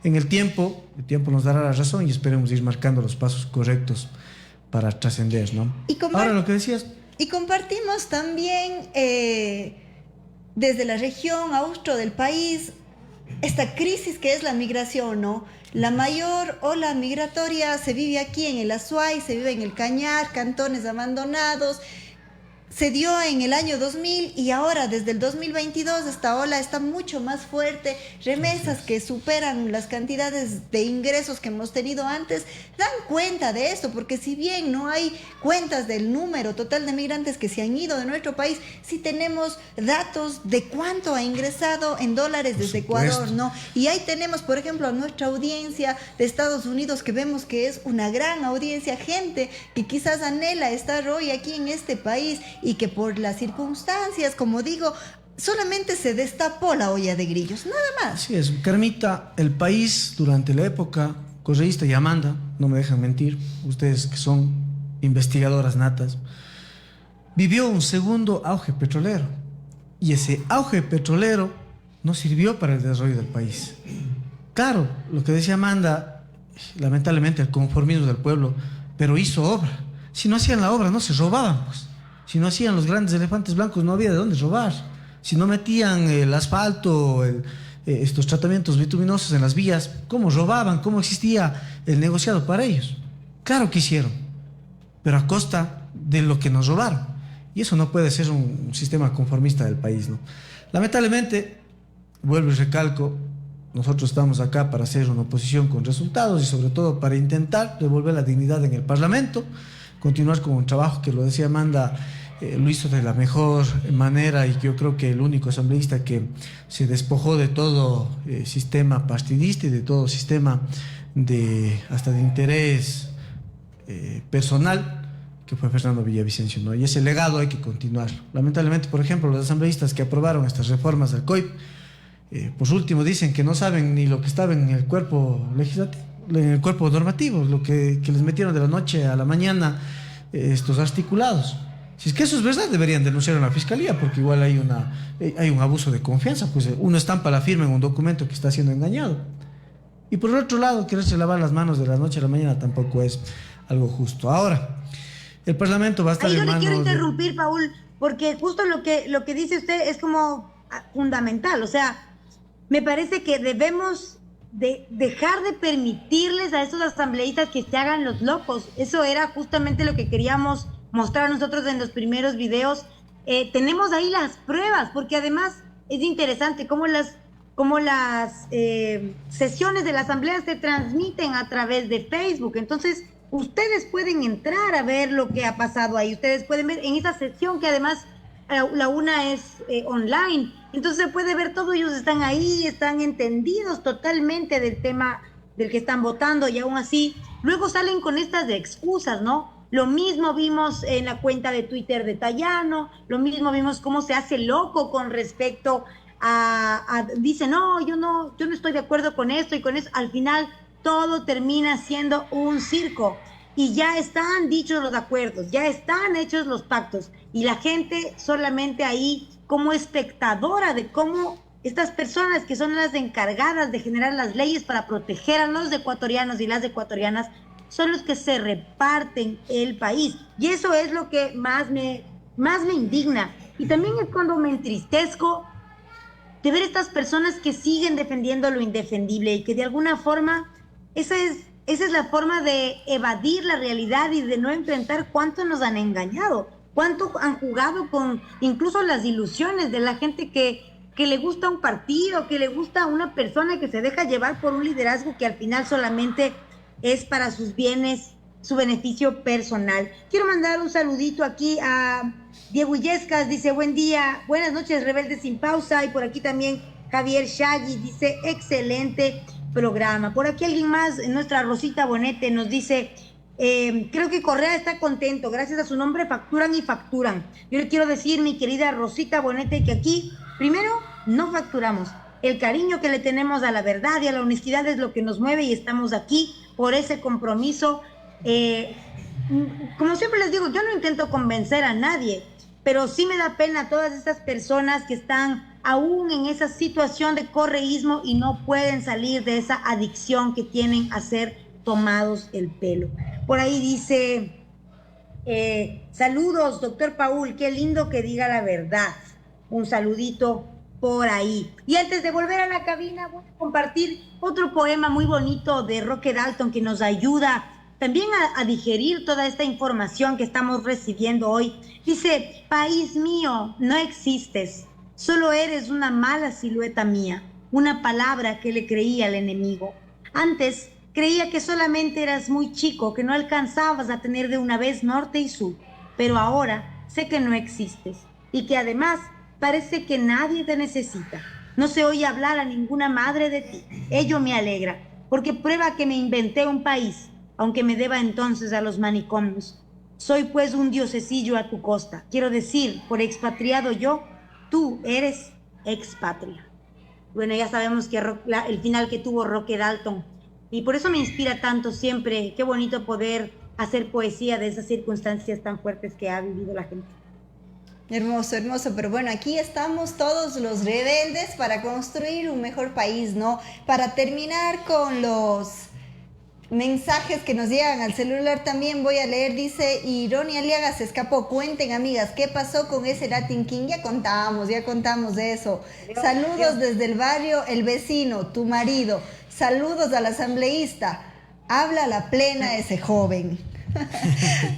en el tiempo nos dará la razón y esperemos ir marcando los pasos correctos para trascender, ¿no? Ahora lo que decías.
Y compartimos también desde la región austro del país esta crisis que es la migración, ¿no? La mayor ola migratoria se vive aquí en el Azuay, se vive en el Cañar, cantones abandonados. Se dio en el año 2000 y ahora desde el 2022 esta ola está mucho más fuerte. Remesas que superan las cantidades de ingresos que hemos tenido antes dan cuenta de esto, porque si bien no hay cuentas del número total de migrantes que se han ido de nuestro país, sí tenemos datos de cuánto ha ingresado en dólares desde Ecuador, ¿no? Y ahí tenemos, por ejemplo, a nuestra audiencia de Estados Unidos, que vemos que es una gran audiencia, gente que quizás anhela estar hoy aquí en este país y que por las circunstancias, como digo, solamente se destapó la olla de grillos, nada más.
Así es, Carmita, el país durante la época correísta y Amanda, no me dejan mentir, ustedes que son investigadoras natas, vivió un segundo auge petrolero. Y ese auge petrolero no sirvió para el desarrollo del país. Claro, lo que decía Amanda, lamentablemente el conformismo del pueblo, pero hizo obra. Si no hacían la obra, no se robaban, pues. Si no hacían los grandes elefantes blancos, no había de dónde robar. Si no metían el asfalto, estos tratamientos bituminosos en las vías, ¿cómo robaban? ¿Cómo existía el negociado para ellos? Claro que hicieron, pero a costa de lo que nos robaron. Y eso no puede ser un sistema conformista del país, ¿no? Lamentablemente, vuelvo y recalco, nosotros estamos acá para hacer una oposición con resultados y sobre todo para intentar devolver la dignidad en el Parlamento, continuar con un trabajo que, lo decía Amanda, lo hizo de la mejor manera, y yo creo que el único asambleísta que se despojó de todo sistema partidista y de todo sistema hasta de interés personal, que fue Fernando Villavicencio, ¿no? Y ese legado hay que continuarlo. Lamentablemente, por ejemplo, los asambleístas que aprobaron estas reformas del COIP, por último dicen que no saben ni lo que estaba en el cuerpo legislativo, en el cuerpo normativo, lo que les metieron de la noche a la mañana estos articulados. Si es que eso es verdad, deberían denunciar a la fiscalía, porque igual hay un abuso de confianza, pues uno estampa la firma en un documento que está siendo engañado. Y por el otro lado, quererse lavar las manos de la noche a la mañana tampoco es algo justo. Ahora, el Parlamento va a estar
en manos...
Ahí
yo le quiero interrumpir, Paul, porque justo lo que dice usted es como fundamental. O sea, me parece que debemos de dejar de permitirles a esos asambleístas que se hagan los locos. Eso era justamente lo que queríamos mostrar nosotros en los primeros videos. Tenemos ahí las pruebas, porque además es interesante cómo las sesiones de la asamblea se transmiten a través de Facebook. Entonces, ustedes pueden entrar a ver lo que ha pasado ahí. Ustedes pueden ver en esa sesión, que además la una es online. Entonces se puede ver todo, ellos están ahí, están entendidos totalmente del tema del que están votando, y aún así, luego salen con estas excusas, ¿no? Lo mismo vimos en la cuenta de Twitter de Tayano, lo mismo vimos cómo se hace loco con respecto dice, no, yo no estoy de acuerdo con esto y con eso. Al final todo termina siendo un circo, y ya están dichos los acuerdos, ya están hechos los pactos, y la gente solamente ahí como espectadora de cómo estas personas que son las encargadas de generar las leyes para proteger a los ecuatorianos y las ecuatorianas son los que se reparten el país. Y eso es lo que más me indigna. Y también es cuando me entristezco de ver estas personas que siguen defendiendo lo indefendible, y que de alguna forma esa es la forma de evadir la realidad y de no enfrentar cuánto nos han engañado, cuánto han jugado con incluso las ilusiones de la gente que le gusta un partido, que le gusta una persona, que se deja llevar por un liderazgo que al final solamente es para sus bienes, su beneficio personal. Quiero mandar un saludito aquí a Diego Illescas, dice, buen día, buenas noches, Rebeldes sin Pausa. Y por aquí también Javier Shaggy dice, excelente programa. Por aquí alguien más, nuestra Rosita Bonete, nos dice, creo que Correa está contento, gracias a su nombre facturan y facturan. Yo le quiero decir, mi querida Rosita Bonete, que aquí, primero, no facturamos. El cariño que le tenemos a la verdad y a la honestidad es lo que nos mueve, y estamos aquí por ese compromiso. Como siempre les digo, yo no intento convencer a nadie, pero sí me da pena todas estas personas que están aún en esa situación de correísmo y no pueden salir de esa adicción que tienen a ser tomados el pelo. Por ahí dice, saludos, doctor Paul, qué lindo que diga la verdad. Un saludito por ahí. Y antes de volver a la cabina, voy a compartir otro poema muy bonito de Roque Dalton, que nos ayuda también a digerir toda esta información que estamos recibiendo hoy. Dice, país mío, no existes, solo eres una mala silueta mía, una palabra que le creí al enemigo. Antes creía que solamente eras muy chico, que no alcanzabas a tener de una vez norte y sur, pero ahora sé que no existes, y que además parece que nadie te necesita. No se oye hablar a ninguna madre de ti. Ello me alegra, porque prueba que me inventé un país, aunque me deba entonces a los manicomios. Soy pues un diosecillo a tu costa. Quiero decir, por expatriado yo, tú eres expatria. Bueno, ya sabemos que el final que tuvo Roque Dalton Y por eso me inspira tanto siempre. Qué bonito poder hacer poesía de esas circunstancias tan fuertes que ha vivido la gente.
Hermoso, hermoso, pero bueno, aquí estamos todos los rebeldes para construir un mejor país, ¿no? Para terminar con los mensajes que nos llegan al celular también voy a leer, dice Ironia Aliaga se escapó, cuenten amigas, ¿qué pasó con ese Latin King? Ya contamos de eso. Saludos desde el barrio El Vecino, tu marido, saludos al asambleísta, habla la plena ese joven.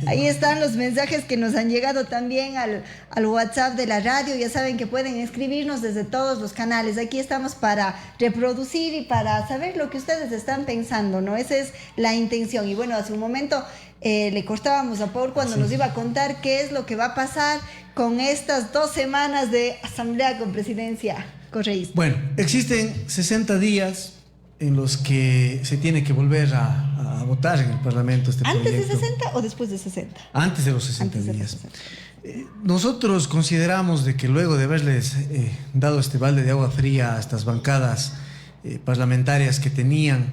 Ahí están los mensajes que nos han llegado también al WhatsApp de la radio. Ya saben que pueden escribirnos desde todos los canales. Aquí estamos para reproducir y para saber lo que ustedes están pensando, ¿no? Esa es la intención. Y bueno, hace un momento le cortábamos a Paul cuando nos iba a contar qué es lo que va a pasar con estas 2 semanas de asamblea con presidencia correísta.
Bueno, existen 60 días en los que se tiene que volver a votar en el Parlamento este
¿Antes
proyecto.
de 60 o después de 60?
Antes de los 60
Antes de
días.
los 60.
Nosotros consideramos de que luego de haberles dado este balde de agua fría a estas bancadas parlamentarias que tenían,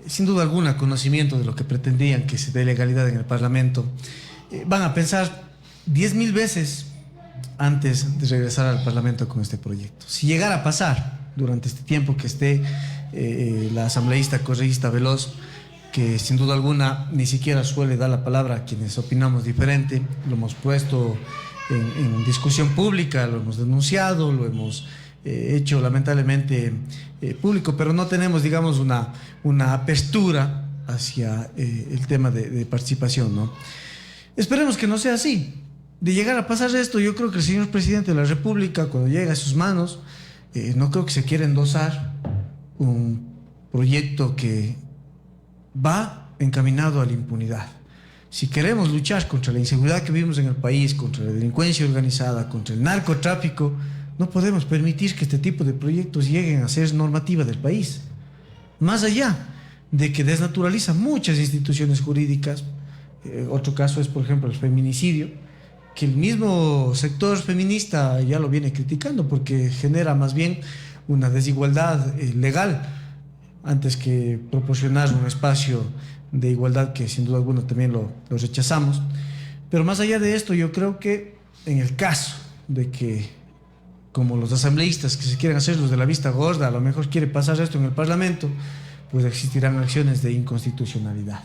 sin duda alguna, conocimiento de lo que pretendían que se dé legalidad en el Parlamento, van a pensar 10.000 veces antes de regresar al Parlamento con este proyecto. Si llegara a pasar durante este tiempo que esté la asambleísta correísta veloz, que sin duda alguna ni siquiera suele dar la palabra a quienes opinamos diferente, lo hemos puesto en discusión pública, lo hemos denunciado, lo hemos hecho lamentablemente público, pero no tenemos, digamos, una apertura hacia el tema de participación, ¿no? Esperemos que no sea así. De llegar a pasar esto, yo creo que el señor presidente de la República, cuando llegue a sus manos, no creo que se quiera endosar un proyecto que va encaminado a la impunidad. Si queremos luchar contra la inseguridad que vivimos en el país, contra la delincuencia organizada, contra el narcotráfico, no podemos permitir que este tipo de proyectos lleguen a ser normativa del país. Más allá de que desnaturaliza muchas instituciones jurídicas, otro caso es, por ejemplo, el feminicidio, que el mismo sector feminista ya lo viene criticando porque genera más bien una desigualdad legal antes que proporcionar un espacio de igualdad que sin duda alguna también lo rechazamos. Pero más allá de esto, yo creo que en el caso de que, como los asambleístas que se quieren hacer los de la vista gorda, a lo mejor quiere pasar esto en el Parlamento, pues existirán acciones de inconstitucionalidad.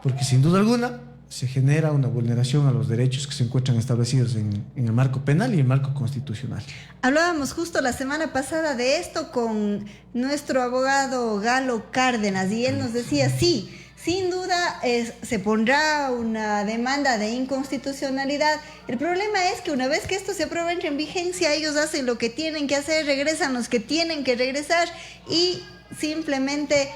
Porque sin duda alguna se genera una vulneración a los derechos que se encuentran establecidos en el marco penal y el marco constitucional.
Hablábamos justo la semana pasada de esto con nuestro abogado Galo Cárdenas y él nos decía, sí, sin duda se pondrá una demanda de inconstitucionalidad. El problema es que una vez que esto se aprueba en vigencia, ellos hacen lo que tienen que hacer, regresan los que tienen que regresar y simplemente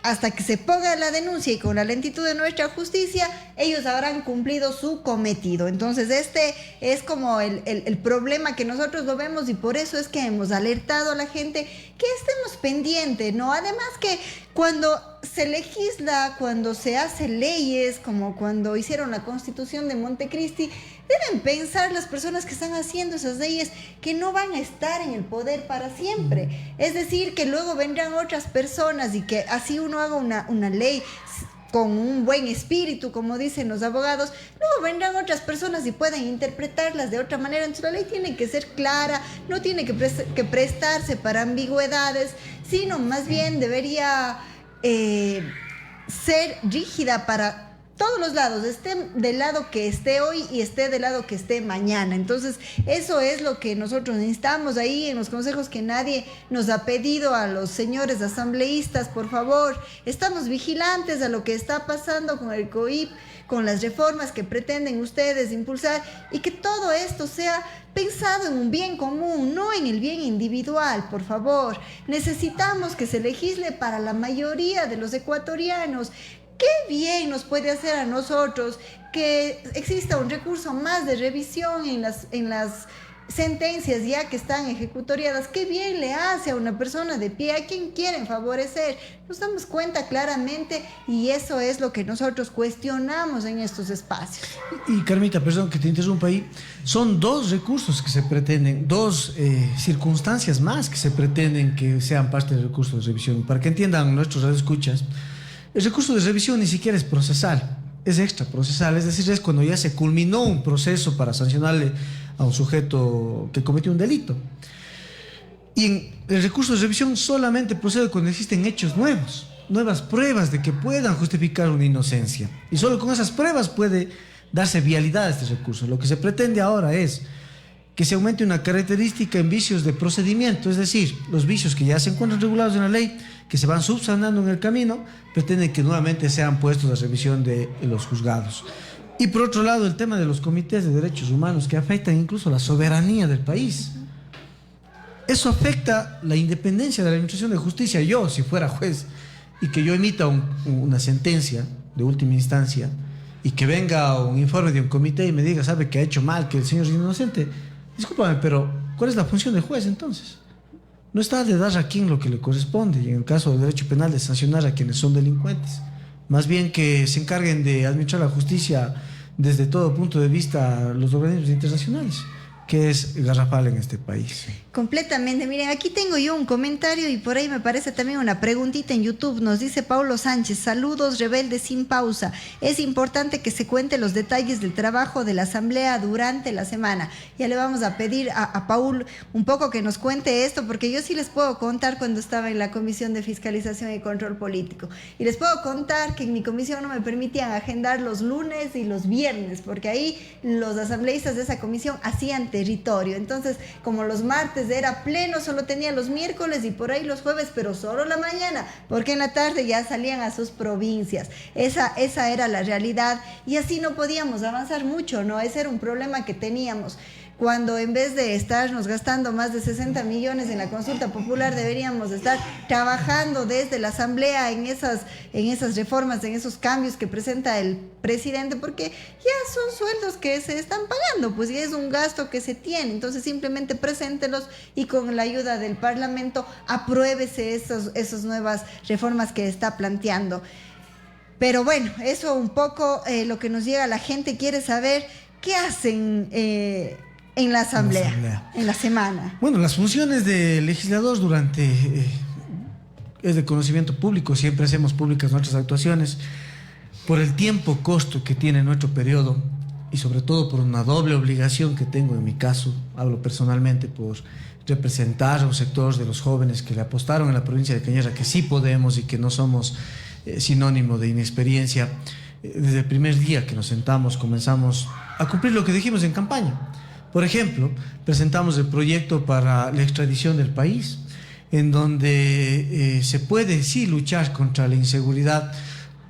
hasta que se ponga la denuncia y con la lentitud de nuestra justicia, ellos habrán cumplido su cometido. Entonces este es como el problema que nosotros lo vemos y por eso es que hemos alertado a la gente que estemos pendientes, ¿no? Además que cuando se legisla, cuando se hace leyes, como cuando hicieron la Constitución de Montecristi, deben pensar las personas que están haciendo esas leyes que no van a estar en el poder para siempre. Es decir, que luego vendrán otras personas y que así uno haga una ley con un buen espíritu, como dicen los abogados, luego vendrán otras personas y pueden interpretarlas de otra manera. Entonces la ley tiene que ser clara, no tiene que prestarse para ambigüedades, sino más bien debería ser rígida para todos los lados, esté del lado que esté hoy y esté del lado que esté mañana. Entonces eso es lo que nosotros necesitamos ahí en los consejos que nadie nos ha pedido a los señores asambleístas. Por favor, estamos vigilantes a lo que está pasando con el COIP, con las reformas que pretenden ustedes impulsar y que todo esto sea pensado en un bien común, no en el bien individual, por favor. Necesitamos que se legisle para la mayoría de los ecuatorianos. Qué bien nos puede hacer a nosotros que exista un recurso más de revisión en las sentencias ya que están ejecutoriadas, qué bien le hace a una persona de pie, a quien quieren favorecer. Nos damos cuenta claramente y eso es lo que nosotros cuestionamos en estos espacios.
Y Carmita, perdón que te interrumpa ahí, son dos recursos que se pretenden, dos circunstancias más que se pretenden que sean parte del recurso de revisión. Para que entiendan nuestros radioescuchas, el recurso de revisión ni siquiera es procesal, es extraprocesal, es decir, es cuando ya se culminó un proceso para sancionarle a un sujeto que cometió un delito. Y en el recurso de revisión solamente procede cuando existen hechos nuevos, nuevas pruebas de que puedan justificar una inocencia. Y solo con esas pruebas puede darse vialidad a este recurso. Lo que se pretende ahora es que se aumente una característica en vicios de procedimiento, es decir, los vicios que ya se encuentran regulados en la ley, que se van subsanando en el camino, pretenden que nuevamente sean puestos a revisión de los juzgados. Y por otro lado, el tema de los comités de derechos humanos que afectan incluso la soberanía del país. Eso afecta la independencia de la administración de justicia. Yo, si fuera juez y que yo emita una sentencia de última instancia y que venga un informe de un comité y me diga, sabe que ha hecho mal, que el señor es inocente, discúlpame, pero ¿cuál es la función del juez entonces? No está de dar a quien lo que le corresponde, y en el caso del derecho penal de sancionar a quienes son delincuentes. Más bien que se encarguen de administrar la justicia desde todo punto de vista los organismos internacionales, que es garrafal en este país.
Completamente. Miren, aquí tengo yo un comentario y por ahí me parece también una preguntita en YouTube. Nos dice Paulo Sánchez: saludos, rebeldes sin pausa. Es importante que se cuente los detalles del trabajo de la asamblea durante la semana. Ya le vamos a pedir a Paul un poco que nos cuente esto, porque yo sí les puedo contar cuando estaba en la Comisión de Fiscalización y Control Político. Y les puedo contar que en mi comisión no me permitían agendar los lunes y los viernes, porque ahí los asambleístas de esa comisión hacían territorio. Entonces, como los martes era pleno, solo tenía los miércoles y por ahí los jueves, pero solo la mañana, porque en la tarde ya salían a sus provincias. Esa era la realidad y así no podíamos avanzar mucho, ¿no? Ese era un problema que teníamos. Cuando en vez de estarnos gastando más de 60 millones en la consulta popular, deberíamos estar trabajando desde la asamblea en esas reformas, en esos cambios que presenta el presidente, porque ya son sueldos que se están pagando, pues ya es un gasto que se tiene. Entonces simplemente preséntelos y con la ayuda del Parlamento apruébese esas nuevas reformas que está planteando. Pero bueno, eso un poco lo que nos llega a la gente, quiere saber qué hacen en la asamblea, en la semana.
Bueno, las funciones de legislador es de conocimiento público, siempre hacemos públicas nuestras actuaciones. Por el tiempo costo que tiene nuestro periodo y sobre todo por una doble obligación que tengo en mi caso, hablo personalmente por representar a un sector de los jóvenes que le apostaron en la provincia de Cañar que sí podemos y que no somos sinónimo de inexperiencia. Desde el primer día que nos sentamos comenzamos a cumplir lo que dijimos en campaña. Por ejemplo, presentamos el proyecto para la extradición del país, en donde se puede sí luchar contra la inseguridad,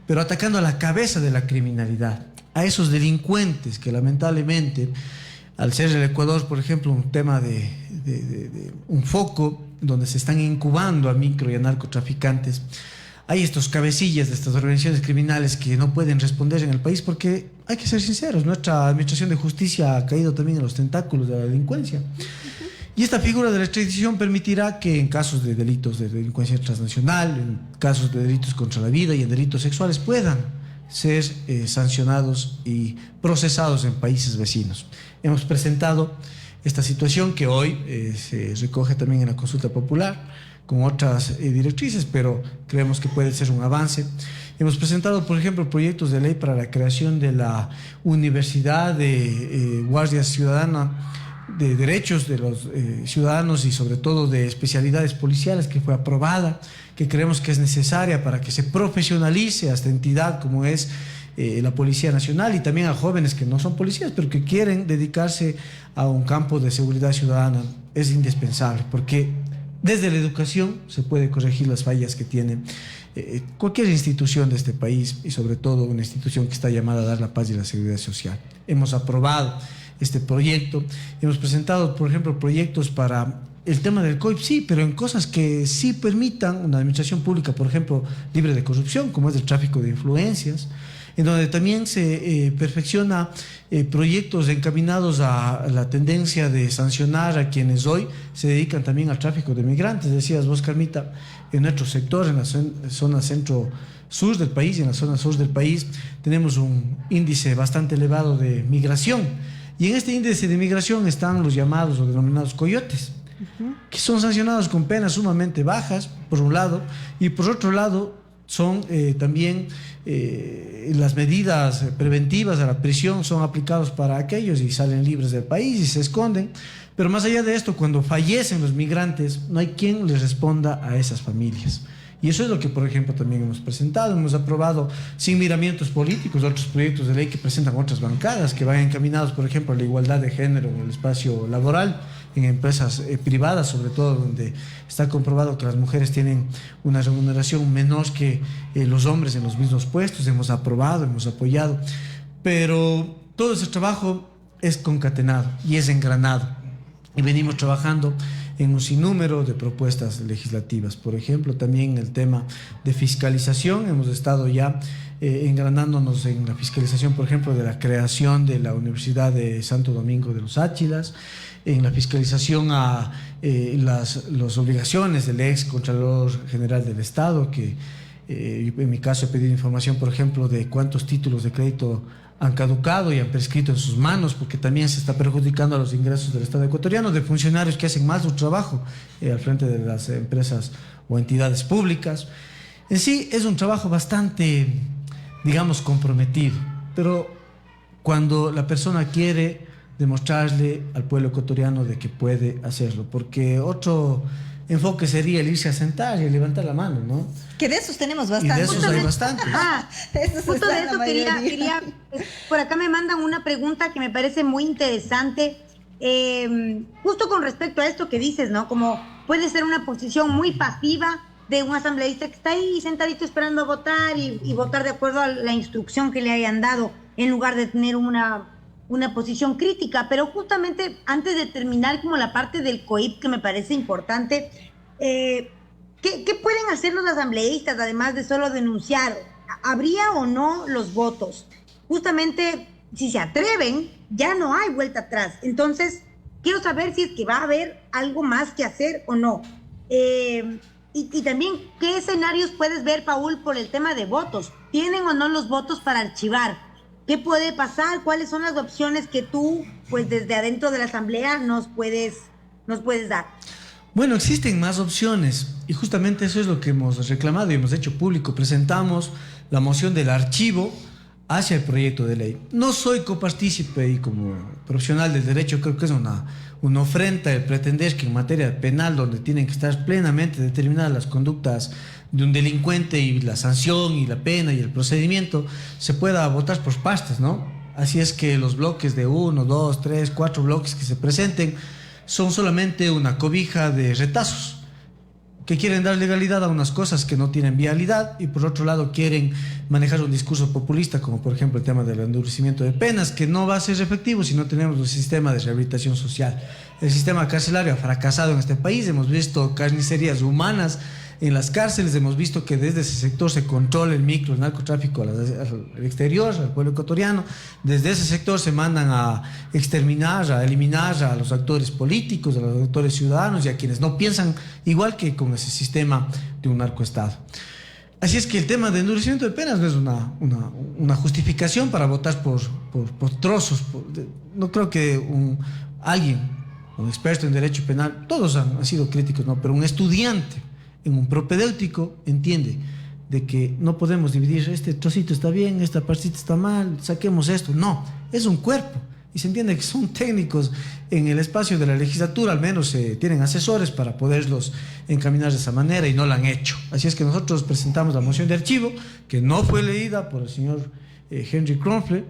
pero atacando a la cabeza de la criminalidad, a esos delincuentes que lamentablemente, al ser el Ecuador, por ejemplo, un tema de un foco donde se están incubando a micro y a narcotraficantes, hay estos cabecillas de estas organizaciones criminales que no pueden responder en el país porque, hay que ser sinceros, nuestra administración de justicia ha caído también en los tentáculos de la delincuencia. Y esta figura de la extradición permitirá que en casos de delitos de delincuencia transnacional, en casos de delitos contra la vida y en delitos sexuales puedan ser sancionados y procesados en países vecinos. Hemos presentado esta situación que hoy se recoge también en la consulta popular con otras directrices, pero creemos que puede ser un avance. Hemos presentado, por ejemplo, proyectos de ley para la creación de la Universidad de Guardia Ciudadana, de derechos de los ciudadanos y sobre todo de especialidades policiales, que fue aprobada, que creemos que es necesaria para que se profesionalice a esta entidad como es la Policía Nacional, y también a jóvenes que no son policías pero que quieren dedicarse a un campo de seguridad ciudadana. Es indispensable porque desde la educación se puede corregir las fallas que tiene cualquier institución de este país y sobre todo una institución que está llamada a dar la paz y la seguridad social. Hemos aprobado este proyecto, hemos presentado, por ejemplo, proyectos para el tema del COIP, sí, pero en cosas que sí permitan una administración pública, por ejemplo, libre de corrupción, como es el tráfico de influencias, en donde también se perfecciona proyectos encaminados a la tendencia de sancionar a quienes hoy se dedican también al tráfico de migrantes. Decías vos, Carmita, en nuestro sector, en la zona centro-sur del país y en la zona sur del país, tenemos un índice bastante elevado de migración. Y en este índice de migración están los llamados o denominados coyotes, que son sancionados con penas sumamente bajas, por un lado, y por otro lado son también las medidas preventivas a la prisión son aplicados para aquellos y salen libres del país y se esconden. Pero más allá de esto, cuando fallecen los migrantes, no hay quien les responda a esas familias. Y eso es lo que, por ejemplo, también hemos presentado. Hemos aprobado, sin miramientos políticos, otros proyectos de ley que presentan otras bancadas, que van encaminados, por ejemplo, a la igualdad de género en el espacio laboral, en empresas privadas, sobre todo, donde está comprobado que las mujeres tienen una remuneración menor que los hombres en los mismos puestos. Hemos aprobado, hemos apoyado. Pero todo ese trabajo es concatenado y es engranado. Y venimos trabajando en un sinnúmero de propuestas legislativas. Por ejemplo, también el tema de fiscalización. Hemos estado ya engranándonos en la fiscalización, por ejemplo, de la creación de la Universidad de Santo Domingo de los Áchilas, en la fiscalización a las obligaciones del ex Contralor General del Estado, que en mi caso he pedido información, por ejemplo, de cuántos títulos de crédito han caducado y han prescrito en sus manos, porque también se está perjudicando a los ingresos del Estado ecuatoriano, de funcionarios que hacen mal su trabajo al frente de las empresas o entidades públicas. En sí es un trabajo bastante, digamos, comprometido, pero cuando la persona quiere demostrarle al pueblo ecuatoriano de que puede hacerlo, porque otro enfoque sería el irse a sentar y levantar la mano, ¿no?
Que de esos tenemos bastante.
Y de esos hay bastantes.
Justo de eso quería, por acá me mandan una pregunta que me parece muy interesante, justo con respecto a esto que dices, ¿no? Como puede ser una posición muy pasiva de un asambleísta que está ahí sentadito esperando votar y votar de acuerdo a la instrucción que le hayan dado, en lugar de tener una posición crítica. Pero justamente antes de terminar como la parte del COIP, que me parece importante, ¿qué pueden hacer los asambleístas además de solo denunciar? ¿Habría o no los votos? Justamente, si se atreven, ya no hay vuelta atrás. Entonces, quiero saber si es que va a haber algo más que hacer o no. Y también, ¿qué escenarios puedes ver, Paul, por el tema de votos? ¿Tienen o no los votos para archivar? ¿Qué puede pasar? ¿Cuáles son las opciones que tú, pues desde adentro de la Asamblea, nos puedes dar?
Bueno, existen más opciones y justamente eso es lo que hemos reclamado y hemos hecho público. Presentamos la moción del archivo hacia el proyecto de ley. No soy copartícipe y como profesional del derecho creo que es una ofrenda el pretender que en materia penal, donde tienen que estar plenamente determinadas las conductas de un delincuente y la sanción y la pena y el procedimiento, se pueda votar por partes, ¿no? Así es que los bloques de 1, 2, 3, 4 bloques que se presenten son solamente una cobija de retazos que quieren dar legalidad a unas cosas que no tienen vialidad y por otro lado quieren manejar un discurso populista, como por ejemplo el tema del endurecimiento de penas, que no va a ser efectivo si no tenemos un sistema de rehabilitación social. El sistema carcelario ha fracasado en este país, hemos visto carnicerías humanas en las cárceles, hemos visto que desde ese sector se controla el narcotráfico al exterior, al pueblo ecuatoriano. Desde ese sector se mandan a exterminar, a eliminar a los actores políticos, a los actores ciudadanos y a quienes no piensan igual que con ese sistema de un narcoestado. Así es que el tema de endurecimiento de penas no es una justificación para votar por trozos. No creo que alguien, un experto en derecho penal, todos han sido críticos, ¿no? Pero un estudiante en un propedéutico entiende de que no podemos dividir, este trocito está bien, esta partita está mal, saquemos esto. No, es un cuerpo y se entiende que son técnicos en el espacio de la legislatura, al menos tienen asesores para poderlos encaminar de esa manera y no lo han hecho. Así es que nosotros presentamos la moción de archivo que no fue leída por el señor Henry Kronfler.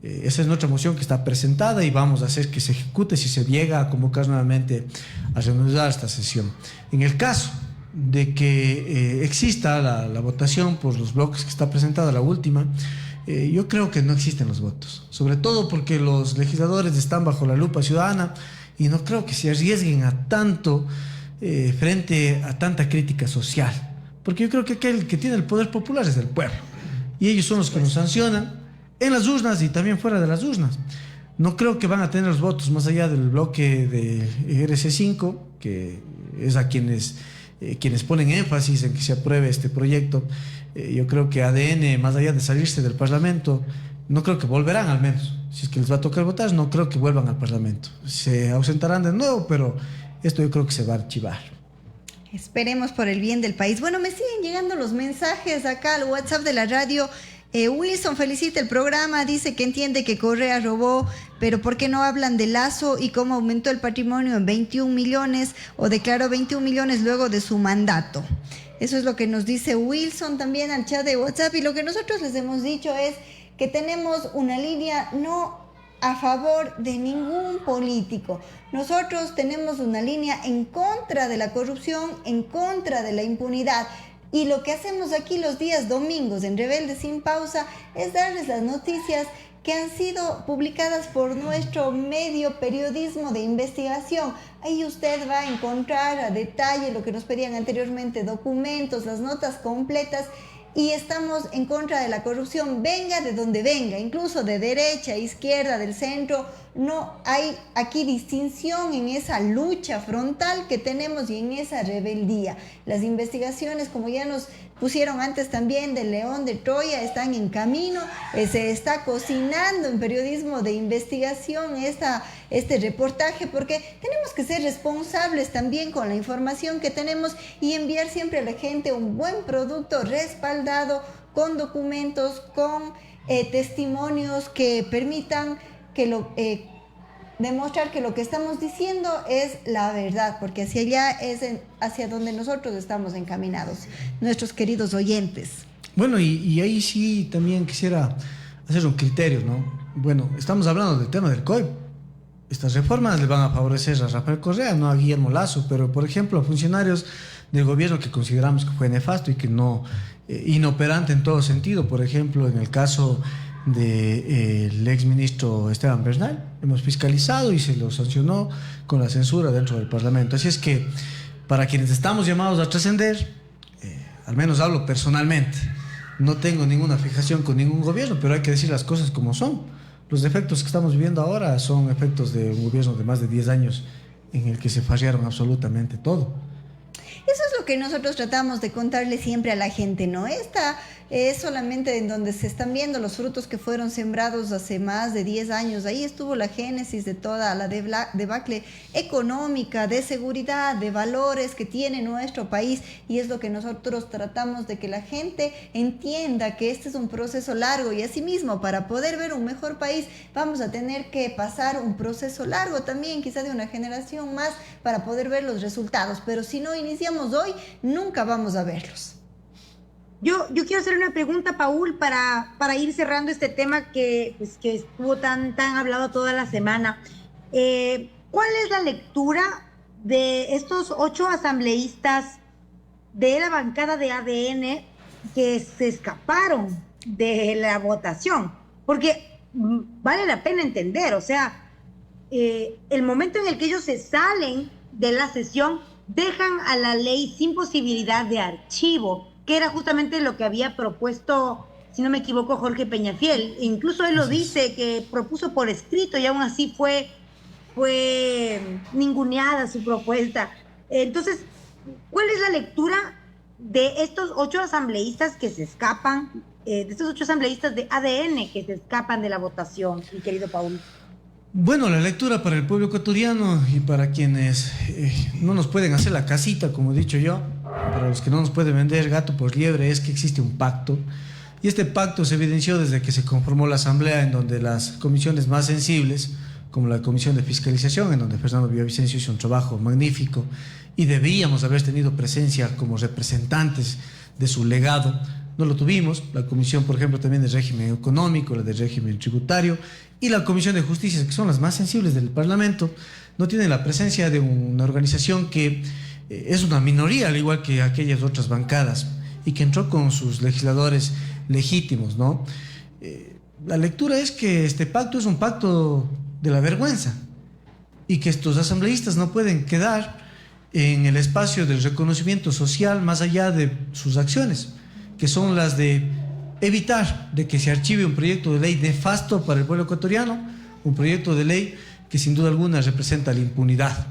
Esa es nuestra moción que está presentada y vamos a hacer que se ejecute si se llega a convocar nuevamente a reanudar esta sesión. En el caso de que exista la votación por los bloques que está presentada, la última, yo creo que no existen los votos, sobre todo porque los legisladores están bajo la lupa ciudadana y no creo que se arriesguen a tanto frente a tanta crítica social, porque yo creo que aquel que tiene el poder popular es el pueblo y ellos son los que nos sancionan en las urnas y también fuera de las urnas. No creo que van a tener los votos más allá del bloque de RC5, que es a quienes ponen énfasis en que se apruebe este proyecto. Yo creo que ADN, más allá de salirse del Parlamento, no creo que volverán, al menos. Si es que les va a tocar votar, no creo que vuelvan al Parlamento. Se ausentarán de nuevo, pero esto yo creo que se va a archivar.
Esperemos por el bien del país. Bueno, me siguen llegando los mensajes acá al WhatsApp de la radio. Wilson felicita el programa, dice que entiende que Correa robó, pero ¿por qué no hablan de Lazo y cómo aumentó el patrimonio en 21 millones o declaró 21 millones luego de su mandato? Eso es lo que nos dice Wilson también al chat de WhatsApp, y lo que nosotros les hemos dicho es que tenemos una línea no a favor de ningún político. Nosotros tenemos una línea en contra de la corrupción, en contra de la impunidad. Y lo que hacemos aquí los días domingos en Rebelde Sin Pausa es darles las noticias que han sido publicadas por nuestro medio periodismo de investigación. Ahí usted va a encontrar a detalle lo que nos pedían anteriormente, documentos, las notas completas. Y estamos en contra de la corrupción, venga de donde venga, incluso de derecha, izquierda, del centro. No hay aquí distinción en esa lucha frontal que tenemos y en esa rebeldía. Las investigaciones, como ya nos pusieron antes también, del León de Troya, están en camino. Se está cocinando en periodismo de investigación este reportaje, porque tenemos que ser responsables también con la información que tenemos y enviar siempre a la gente un buen producto respaldado con documentos, con testimonios que permitan que demostrar que lo que estamos diciendo es la verdad, porque hacia allá es hacia donde nosotros estamos encaminados, nuestros queridos oyentes.
Bueno, y ahí sí también quisiera hacer un criterio, ¿no? Bueno, estamos hablando del tema del COIP. Estas reformas le van a favorecer a Rafael Correa, no a Guillermo Lazo, pero por ejemplo a funcionarios del gobierno que consideramos que fue nefasto y que no inoperante en todo sentido. Por ejemplo, en el caso del exministro Esteban Bernal, hemos fiscalizado y se lo sancionó con la censura dentro del Parlamento. Así es que para quienes estamos llamados a trascender, al menos hablo personalmente, no tengo ninguna fijación con ningún gobierno, pero hay que decir las cosas como son. Los defectos que estamos viviendo ahora son efectos de un gobierno de más de 10 años en el que se fallaron absolutamente todo.
Eso es lo que nosotros tratamos de contarle siempre a la gente, ¿no? Esta es solamente en donde se están viendo los frutos que fueron sembrados hace más de 10 años. Ahí estuvo la génesis de toda la debacle económica, de seguridad, de valores que tiene nuestro país, y es lo que nosotros tratamos de que la gente entienda, que este es un proceso largo, y asimismo para poder ver un mejor país vamos a tener que pasar un proceso largo también, quizá de una generación más, para poder ver los resultados, pero si no iniciamos hoy, nunca vamos a verlos.
Yo quiero hacer una pregunta, Paul, para ir cerrando este tema que estuvo tan hablado toda la semana. ¿Cuál es la lectura de estos 8 asambleístas de la bancada de ADN que se escaparon de la votación? Porque vale la pena entender, o sea, el momento en el que ellos se salen de la sesión, dejan a la ley sin posibilidad de archivo, que era justamente lo que había propuesto, si no me equivoco, Jorge Peñafiel. Incluso él lo dice, que propuso por escrito y aún así fue ninguneada su propuesta. Entonces, ¿cuál es la lectura de estos 8 asambleístas que se escapan, de estos 8 asambleístas de ADN que se escapan de la votación, mi querido Paul?
Bueno, la lectura para el pueblo ecuatoriano y para quienes no nos pueden hacer la casita, como he dicho yo, para los que no nos pueden vender gato por liebre, es que existe un pacto. Y este pacto se evidenció desde que se conformó la Asamblea, en donde las comisiones más sensibles, como la Comisión de Fiscalización, en donde Fernando Villavicencio hizo un trabajo magnífico, y debíamos haber tenido presencia como representantes de su legado, no lo tuvimos. La comisión, por ejemplo, también del régimen económico, la del régimen tributario y la comisión de justicia, que son las más sensibles del Parlamento, no tienen la presencia de una organización que es una minoría, al igual que aquellas otras bancadas, y que entró con sus legisladores legítimos, ¿no? La lectura es que este pacto es un pacto de la vergüenza y que estos asambleístas no pueden quedar en el espacio del reconocimiento social más allá de sus acciones, que son las de evitar de que se archive un proyecto de ley nefasto para el pueblo ecuatoriano, un proyecto de ley que sin duda alguna representa la impunidad.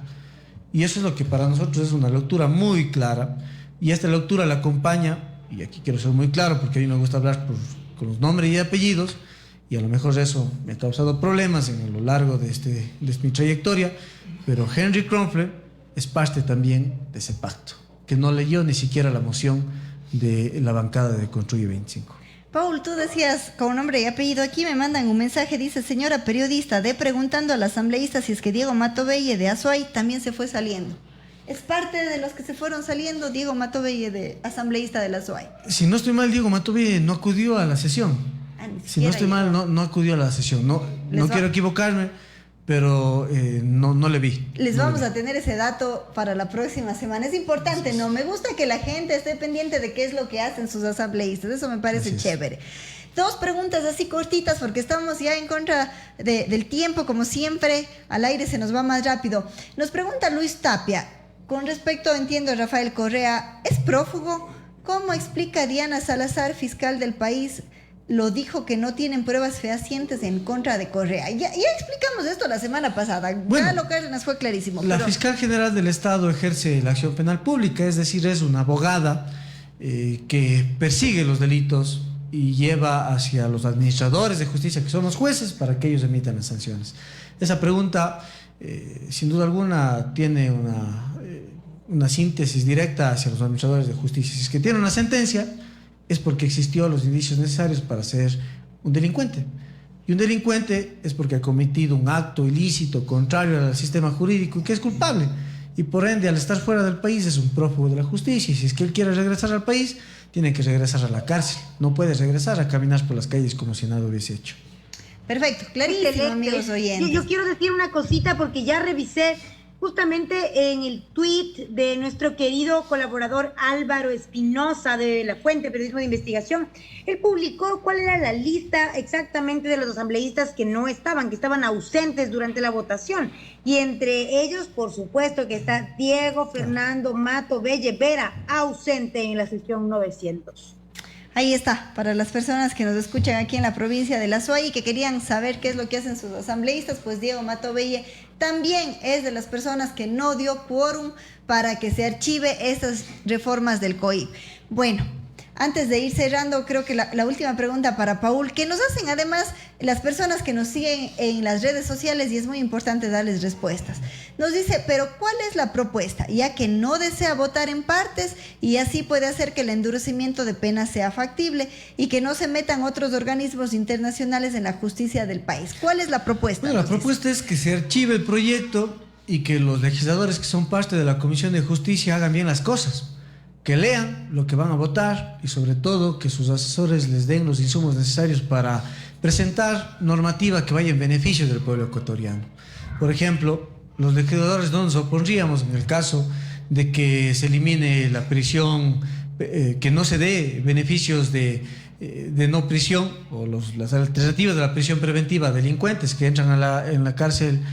Y eso es lo que para nosotros es una lectura muy clara, y esta lectura la acompaña, y aquí quiero ser muy claro porque a mí me gusta hablar con los nombres y apellidos, y a lo mejor eso me ha causado problemas a lo largo de mi trayectoria, pero Henry Kronfler es parte también de ese pacto, que no leyó ni siquiera la moción de la bancada de Construye 25.
Paul, tú decías con nombre y apellido. Aquí me mandan un mensaje, dice: señora periodista, preguntando al asambleísta si es que Diego Matovelle de Azuay también se fue saliendo. ¿Es parte de los que se fueron saliendo Diego Matovelle, de asambleísta de la Azuay?
Si no estoy mal, Diego Matovelle no acudió a la sesión. Si no estoy mal, no acudió a la sesión. No quiero equivocarme, pero no le vi.
Les vamos a tener ese dato para la próxima semana. Es importante, ¿no? Me gusta que la gente esté pendiente de qué es lo que hacen sus asambleístas. Eso me parece chévere. Dos preguntas así cortitas porque estamos ya en contra del tiempo, como siempre. Al aire se nos va más rápido. Nos pregunta Luis Tapia, con respecto, entiendo, Rafael Correa, ¿es prófugo? ¿Cómo explica Diana Salazar, fiscal del país? Lo dijo que no tienen pruebas fehacientes en contra de Correa. Ya explicamos esto la semana pasada. Bueno, Galo Cárdenas fue clarísimo.
La fiscal general del Estado ejerce la acción penal pública, es decir, es una abogada que persigue los delitos y lleva hacia los administradores de justicia, que son los jueces, para que ellos emitan las sanciones. Esa pregunta, sin duda alguna, tiene una síntesis directa hacia los administradores de justicia. Si es que tiene una sentencia, es porque existió los indicios necesarios para ser un delincuente. Y un delincuente es porque ha cometido un acto ilícito contrario al sistema jurídico y que es culpable. Y por ende, al estar fuera del país, es un prófugo de la justicia. Y si es que él quiere regresar al país, tiene que regresar a la cárcel. No puede regresar a caminar por las calles como si nada hubiese hecho.
Perfecto, clarísimo, amigos oyentes.
Yo quiero decir una cosita porque ya revisé justamente en el tweet de nuestro querido colaborador Álvaro Espinosa de La Fuente, Periodismo de Investigación. Él publicó cuál era la lista exactamente de los asambleístas que estaban ausentes durante la votación. Y entre ellos, por supuesto, que está Diego Fernando Matovelle Vera, ausente en la sesión 900.
Ahí está, para las personas que nos escuchan aquí en la provincia de La Azuay y que querían saber qué es lo que hacen sus asambleístas, pues Diego Matovelle también es de las personas que no dio quórum para que se archive estas reformas del COIP. Bueno, antes de ir cerrando, creo que la última pregunta para Paul, que nos hacen además las personas que nos siguen en las redes sociales, y es muy importante darles respuestas. Nos dice, pero ¿cuál es la propuesta? Ya que no desea votar en partes y así puede hacer que el endurecimiento de penas sea factible y que no se metan otros organismos internacionales en la justicia del país. ¿Cuál es la propuesta?
Bueno, la propuesta es que se archive el proyecto y que los legisladores que son parte de la Comisión de Justicia hagan bien las cosas. Que lean lo que van a votar y sobre todo que sus asesores les den los insumos necesarios para presentar normativa que vaya en beneficio del pueblo ecuatoriano. Por ejemplo, los legisladores no nos opondríamos en el caso de que se elimine la prisión, que no se dé beneficios de no prisión o las alternativas de la prisión preventiva a delincuentes que entran en la cárcel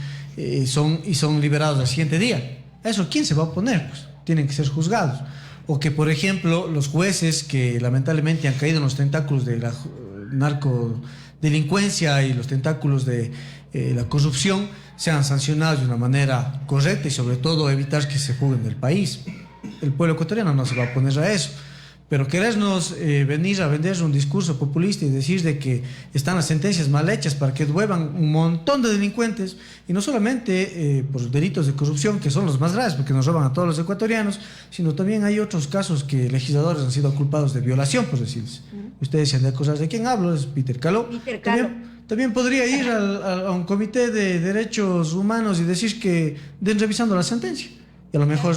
son liberados al siguiente día. ¿A eso quién se va a oponer? Pues tienen que ser juzgados. O que, por ejemplo, los jueces que lamentablemente han caído en los tentáculos de la narcodelincuencia y los tentáculos de la corrupción sean sancionados de una manera correcta y sobre todo evitar que se fuguen del país. El pueblo ecuatoriano no se va a oponer a eso. Pero querernos venir a vender un discurso populista y decir de que están las sentencias mal hechas para que devuelvan un montón de delincuentes, y no solamente por delitos de corrupción, que son los más graves porque nos roban a todos los ecuatorianos, sino también hay otros casos que legisladores han sido culpados de violación, por decirles. Ustedes se han de acusar de quién hablo, es Peter Caló. También podría ir a un comité de derechos humanos y decir que den revisando la sentencia. Y a lo mejor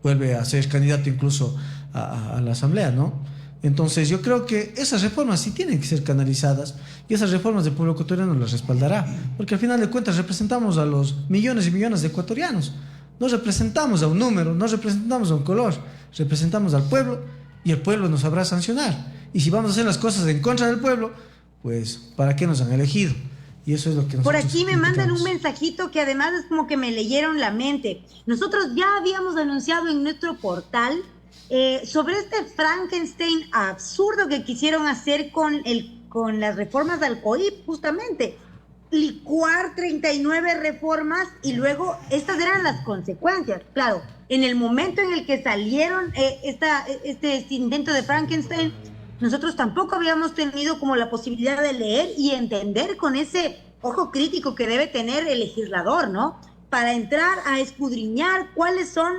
vuelve a ser candidato incluso a la asamblea, ¿no? Entonces yo creo que esas reformas sí tienen que ser canalizadas y esas reformas del pueblo ecuatoriano las respaldará, porque al final de cuentas representamos a los millones y millones de ecuatorianos, no representamos a un número, no representamos a un color, representamos al pueblo y el pueblo nos sabrá sancionar. Y si vamos a hacer las cosas en contra del pueblo, pues ¿para qué nos han elegido? Y eso es lo que nosotros
por aquí me
criticamos.
mandan un mensajito que además es como que me leyeron la mente. Nosotros ya habíamos anunciado en nuestro portal sobre este Frankenstein absurdo que quisieron hacer con las reformas al COIP, justamente. Licuar 39 reformas y luego estas eran las consecuencias. Claro, en el momento en el que salieron este invento de Frankenstein, nosotros tampoco habíamos tenido como la posibilidad de leer y entender con ese ojo crítico que debe tener el legislador, ¿no? Para entrar a escudriñar cuáles son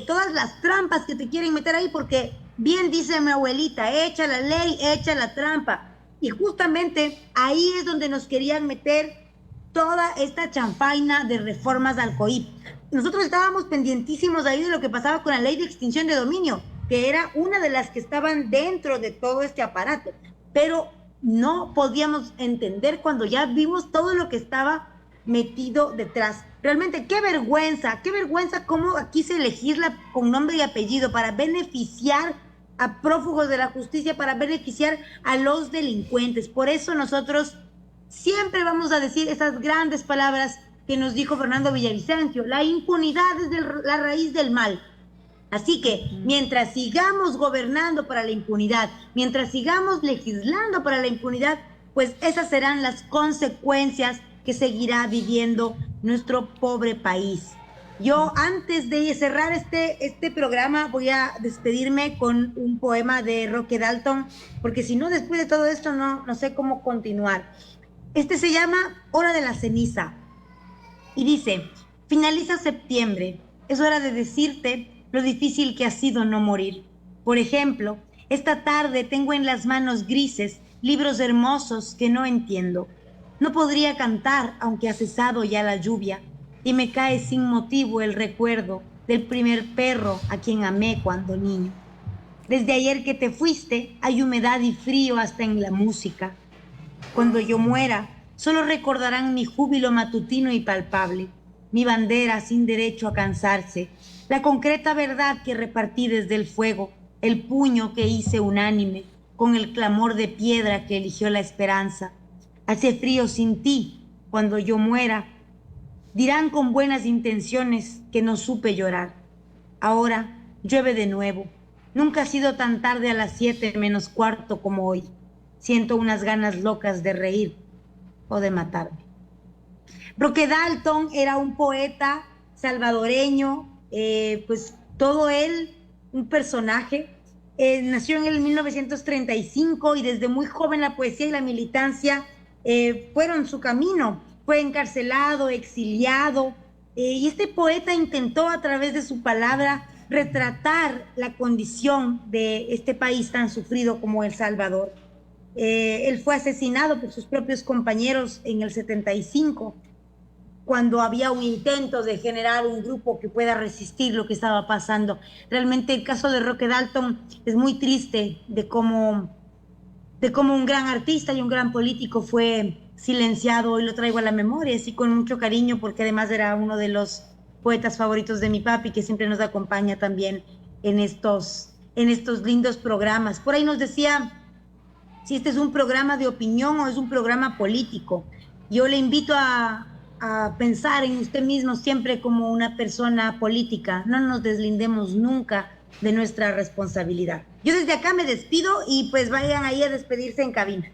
todas las trampas que te quieren meter ahí, porque bien dice mi abuelita, echa la ley, echa la trampa. Y justamente ahí es donde nos querían meter toda esta chanfaina de reformas al COIP. Nosotros estábamos pendientísimos ahí de lo que pasaba con la ley de extinción de dominio, que era una de las que estaban dentro de todo este aparato. Pero no podíamos entender cuando ya vimos todo lo que estaba metido detrás. Realmente, qué vergüenza cómo aquí se legisla con nombre y apellido para beneficiar a prófugos de la justicia, para beneficiar a los delincuentes. Por eso nosotros siempre vamos a decir esas grandes palabras que nos dijo Fernando Villavicencio: la impunidad es la raíz del mal. Así que mientras sigamos gobernando para la impunidad, mientras sigamos legislando para la impunidad, pues esas serán las consecuencias que seguirá viviendo nuestro pobre país. Yo, antes de cerrar este programa, voy a despedirme con un poema de Roque Dalton, porque si no, después de todo esto, no sé cómo continuar. Este se llama Hora de la Ceniza, y dice: finaliza septiembre, es hora de decirte lo difícil que ha sido no morir. Por ejemplo, esta tarde tengo en las manos grises libros hermosos que no entiendo. No podría cantar, aunque ha cesado ya la lluvia, y me cae sin motivo el recuerdo del primer perro a quien amé cuando niño. Desde ayer que te fuiste, hay humedad y frío hasta en la música. Cuando yo muera, solo recordarán mi júbilo matutino y palpable, mi bandera sin derecho a cansarse, la concreta verdad que repartí desde el fuego, el puño que hice unánime, con el clamor de piedra que eligió la esperanza. Hace frío sin ti, cuando yo muera, dirán con buenas intenciones que no supe llorar. Ahora llueve de nuevo. Nunca ha sido tan tarde a las 7:15 como hoy. Siento unas ganas locas de reír o de matarme. Roque Dalton era un poeta salvadoreño, pues todo él un personaje. Nació en el 1935 y desde muy joven la poesía y la militancia fueron su camino. Fue encarcelado, exiliado, y este poeta intentó a través de su palabra retratar la condición de este país tan sufrido como El Salvador. Él fue asesinado por sus propios compañeros en el 75, cuando había un intento de generar un grupo que pueda resistir lo que estaba pasando. Realmente el caso de Roque Dalton es muy triste de cómo un gran artista y un gran político fue silenciado, y lo traigo a la memoria, así con mucho cariño, porque además era uno de los poetas favoritos de mi papi, que siempre nos acompaña también en estos lindos programas. Por ahí nos decía si este es un programa de opinión o es un programa político. Yo le invito a pensar en usted mismo siempre como una persona política. No nos deslindemos nunca de nuestra responsabilidad. Yo desde acá me despido y pues vayan ahí a despedirse en cabina.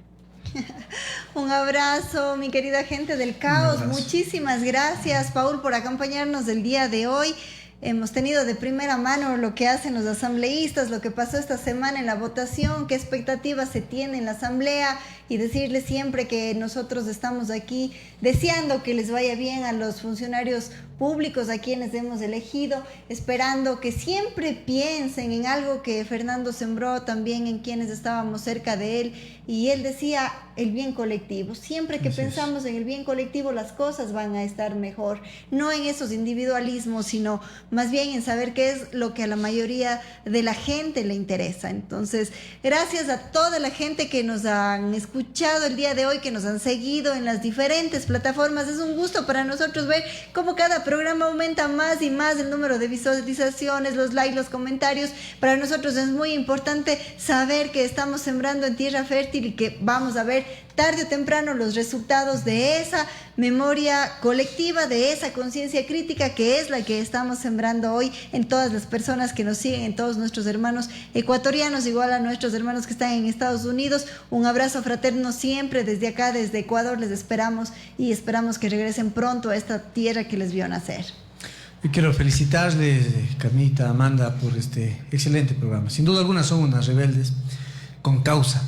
Un abrazo, mi querida gente del caos. Muchísimas gracias, Paul, por acompañarnos el día de hoy. Hemos tenido de primera mano lo que hacen los asambleístas, lo que pasó esta semana en la votación, qué expectativas se tiene en la asamblea, y decirles siempre que nosotros estamos aquí deseando que les vaya bien a los funcionarios públicos a quienes hemos elegido, esperando que siempre piensen en algo que Fernando sembró también en quienes estábamos cerca de él, y él decía el bien colectivo. Siempre que pensamos en el bien colectivo, las cosas van a estar mejor, no en esos individualismos, sino más bien en saber qué es lo que a la mayoría de la gente le interesa. Entonces, gracias a toda la gente que nos han escuchado el día de hoy, que nos han seguido en las diferentes plataformas. Es un gusto para nosotros ver cómo cada programa aumenta más y más el número de visualizaciones, los likes, los comentarios. Para nosotros es muy importante saber que estamos sembrando en tierra fértil y que vamos a ver tarde o temprano los resultados de esa memoria colectiva, de esa conciencia crítica que es la que estamos sembrando hoy en todas las personas que nos siguen, en todos nuestros hermanos ecuatorianos, igual a nuestros hermanos que están en Estados Unidos. Un abrazo fraterno siempre desde acá, desde Ecuador, les esperamos y esperamos que regresen pronto a esta tierra que les vio nacer.
Yo quiero felicitarles, Carmita, Amanda, por este excelente programa. Sin duda alguna son unas rebeldes con causa.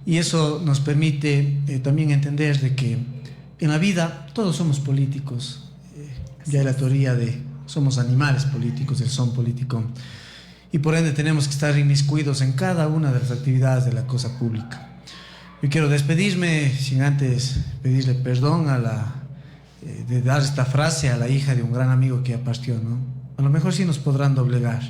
Y eso nos permite también entender de que en la vida todos somos políticos. Ya hay la teoría de somos animales políticos, el son político. Y por ende tenemos que estar inmiscuidos en cada una de las actividades de la cosa pública. Yo quiero despedirme sin antes pedirle perdón de dar esta frase a la hija de un gran amigo que ya partió, ¿no? A lo mejor sí nos podrán doblegar,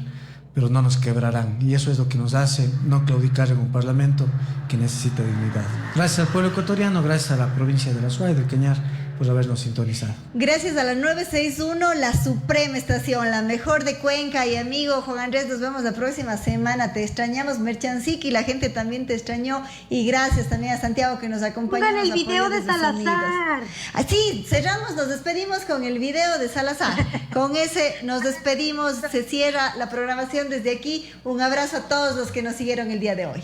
pero no nos quebrarán. Y eso es lo que nos hace no claudicar en un parlamento que necesita dignidad. Gracias al pueblo ecuatoriano, gracias a la provincia de La Suay, del Cañar, por habernos sintonizado.
Gracias a la 961, la suprema estación, la mejor de Cuenca. Y amigo Juan Andrés, nos vemos la próxima semana. Te extrañamos, Merchancic, y la gente también te extrañó. Y gracias también a Santiago que nos acompañó.
Pongan el video de Salazar.
Así, cerramos, nos despedimos con el video de Salazar. Con ese nos despedimos, se cierra la programación desde aquí. Un abrazo a todos los que nos siguieron el día de hoy.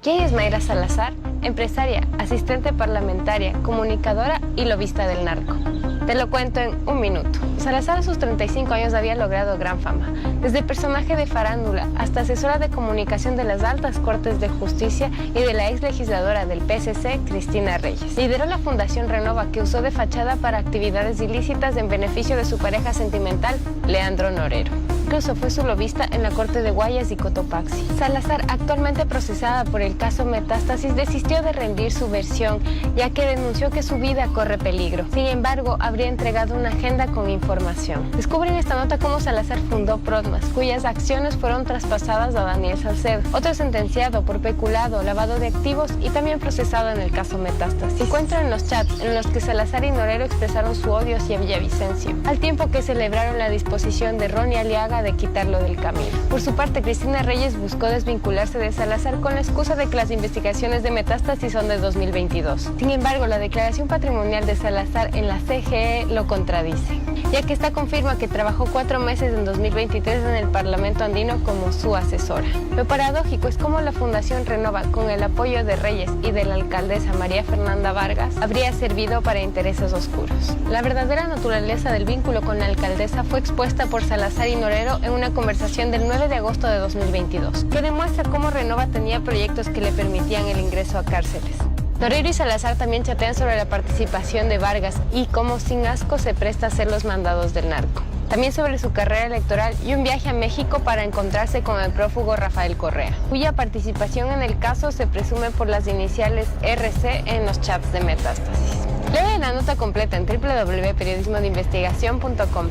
¿Quién es Mayra Salazar? Empresaria, asistente parlamentaria, comunicadora y lobista del narco. Te lo cuento en un minuto. Salazar a sus 35 años había logrado gran fama. Desde personaje de farándula hasta asesora de comunicación de las altas cortes de justicia y de la ex legisladora del PSC, Cristina Reyes. Lideró la Fundación Renova, que usó de fachada para actividades ilícitas en beneficio de su pareja sentimental, Leandro Norero. Incluso fue su lobista en la corte de Guayas y Cotopaxi. Salazar, actualmente procesada por el caso Metástasis, desistió de rendir su versión, ya que denunció que su vida corre peligro. Sin embargo, habría entregado una agenda con información. Descubre en esta nota cómo Salazar fundó Prodmas, cuyas acciones fueron traspasadas a Daniel Salcedo, otro sentenciado por peculado, lavado de activos y también procesado en el caso Metástasis. Encuentran los chats en los que Salazar y Norero expresaron su odio hacia Villavicencio, al tiempo que celebraron la disposición de Ronnie Aliaga de quitarlo del camino. Por su parte, Cristina Reyes buscó desvincularse de Salazar con la excusa de que las investigaciones de Metástasis son de 2022. Sin embargo, la declaración patrimonial de Salazar en la CGE lo contradice, ya que esta confirma que trabajó 4 meses en 2023 en el Parlamento andino como su asesora. Lo paradójico es cómo la Fundación Renova, con el apoyo de Reyes y de la alcaldesa María Fernanda Vargas, habría servido para intereses oscuros. La verdadera naturaleza del vínculo con la alcaldesa fue expuesta por Salazar y Norero en una conversación del 9 de agosto de 2022, que demuestra cómo Renova tenía proyectos que le permitían el ingreso a cárceles. Norero y Salazar también chatean sobre la participación de Vargas y cómo sin asco se presta a hacer los mandados del narco. También sobre su carrera electoral y un viaje a México para encontrarse con el prófugo Rafael Correa, cuya participación en el caso se presume por las iniciales RC en los chats de Metástasis. Lee la nota completa en www.periodismodeinvestigación.com.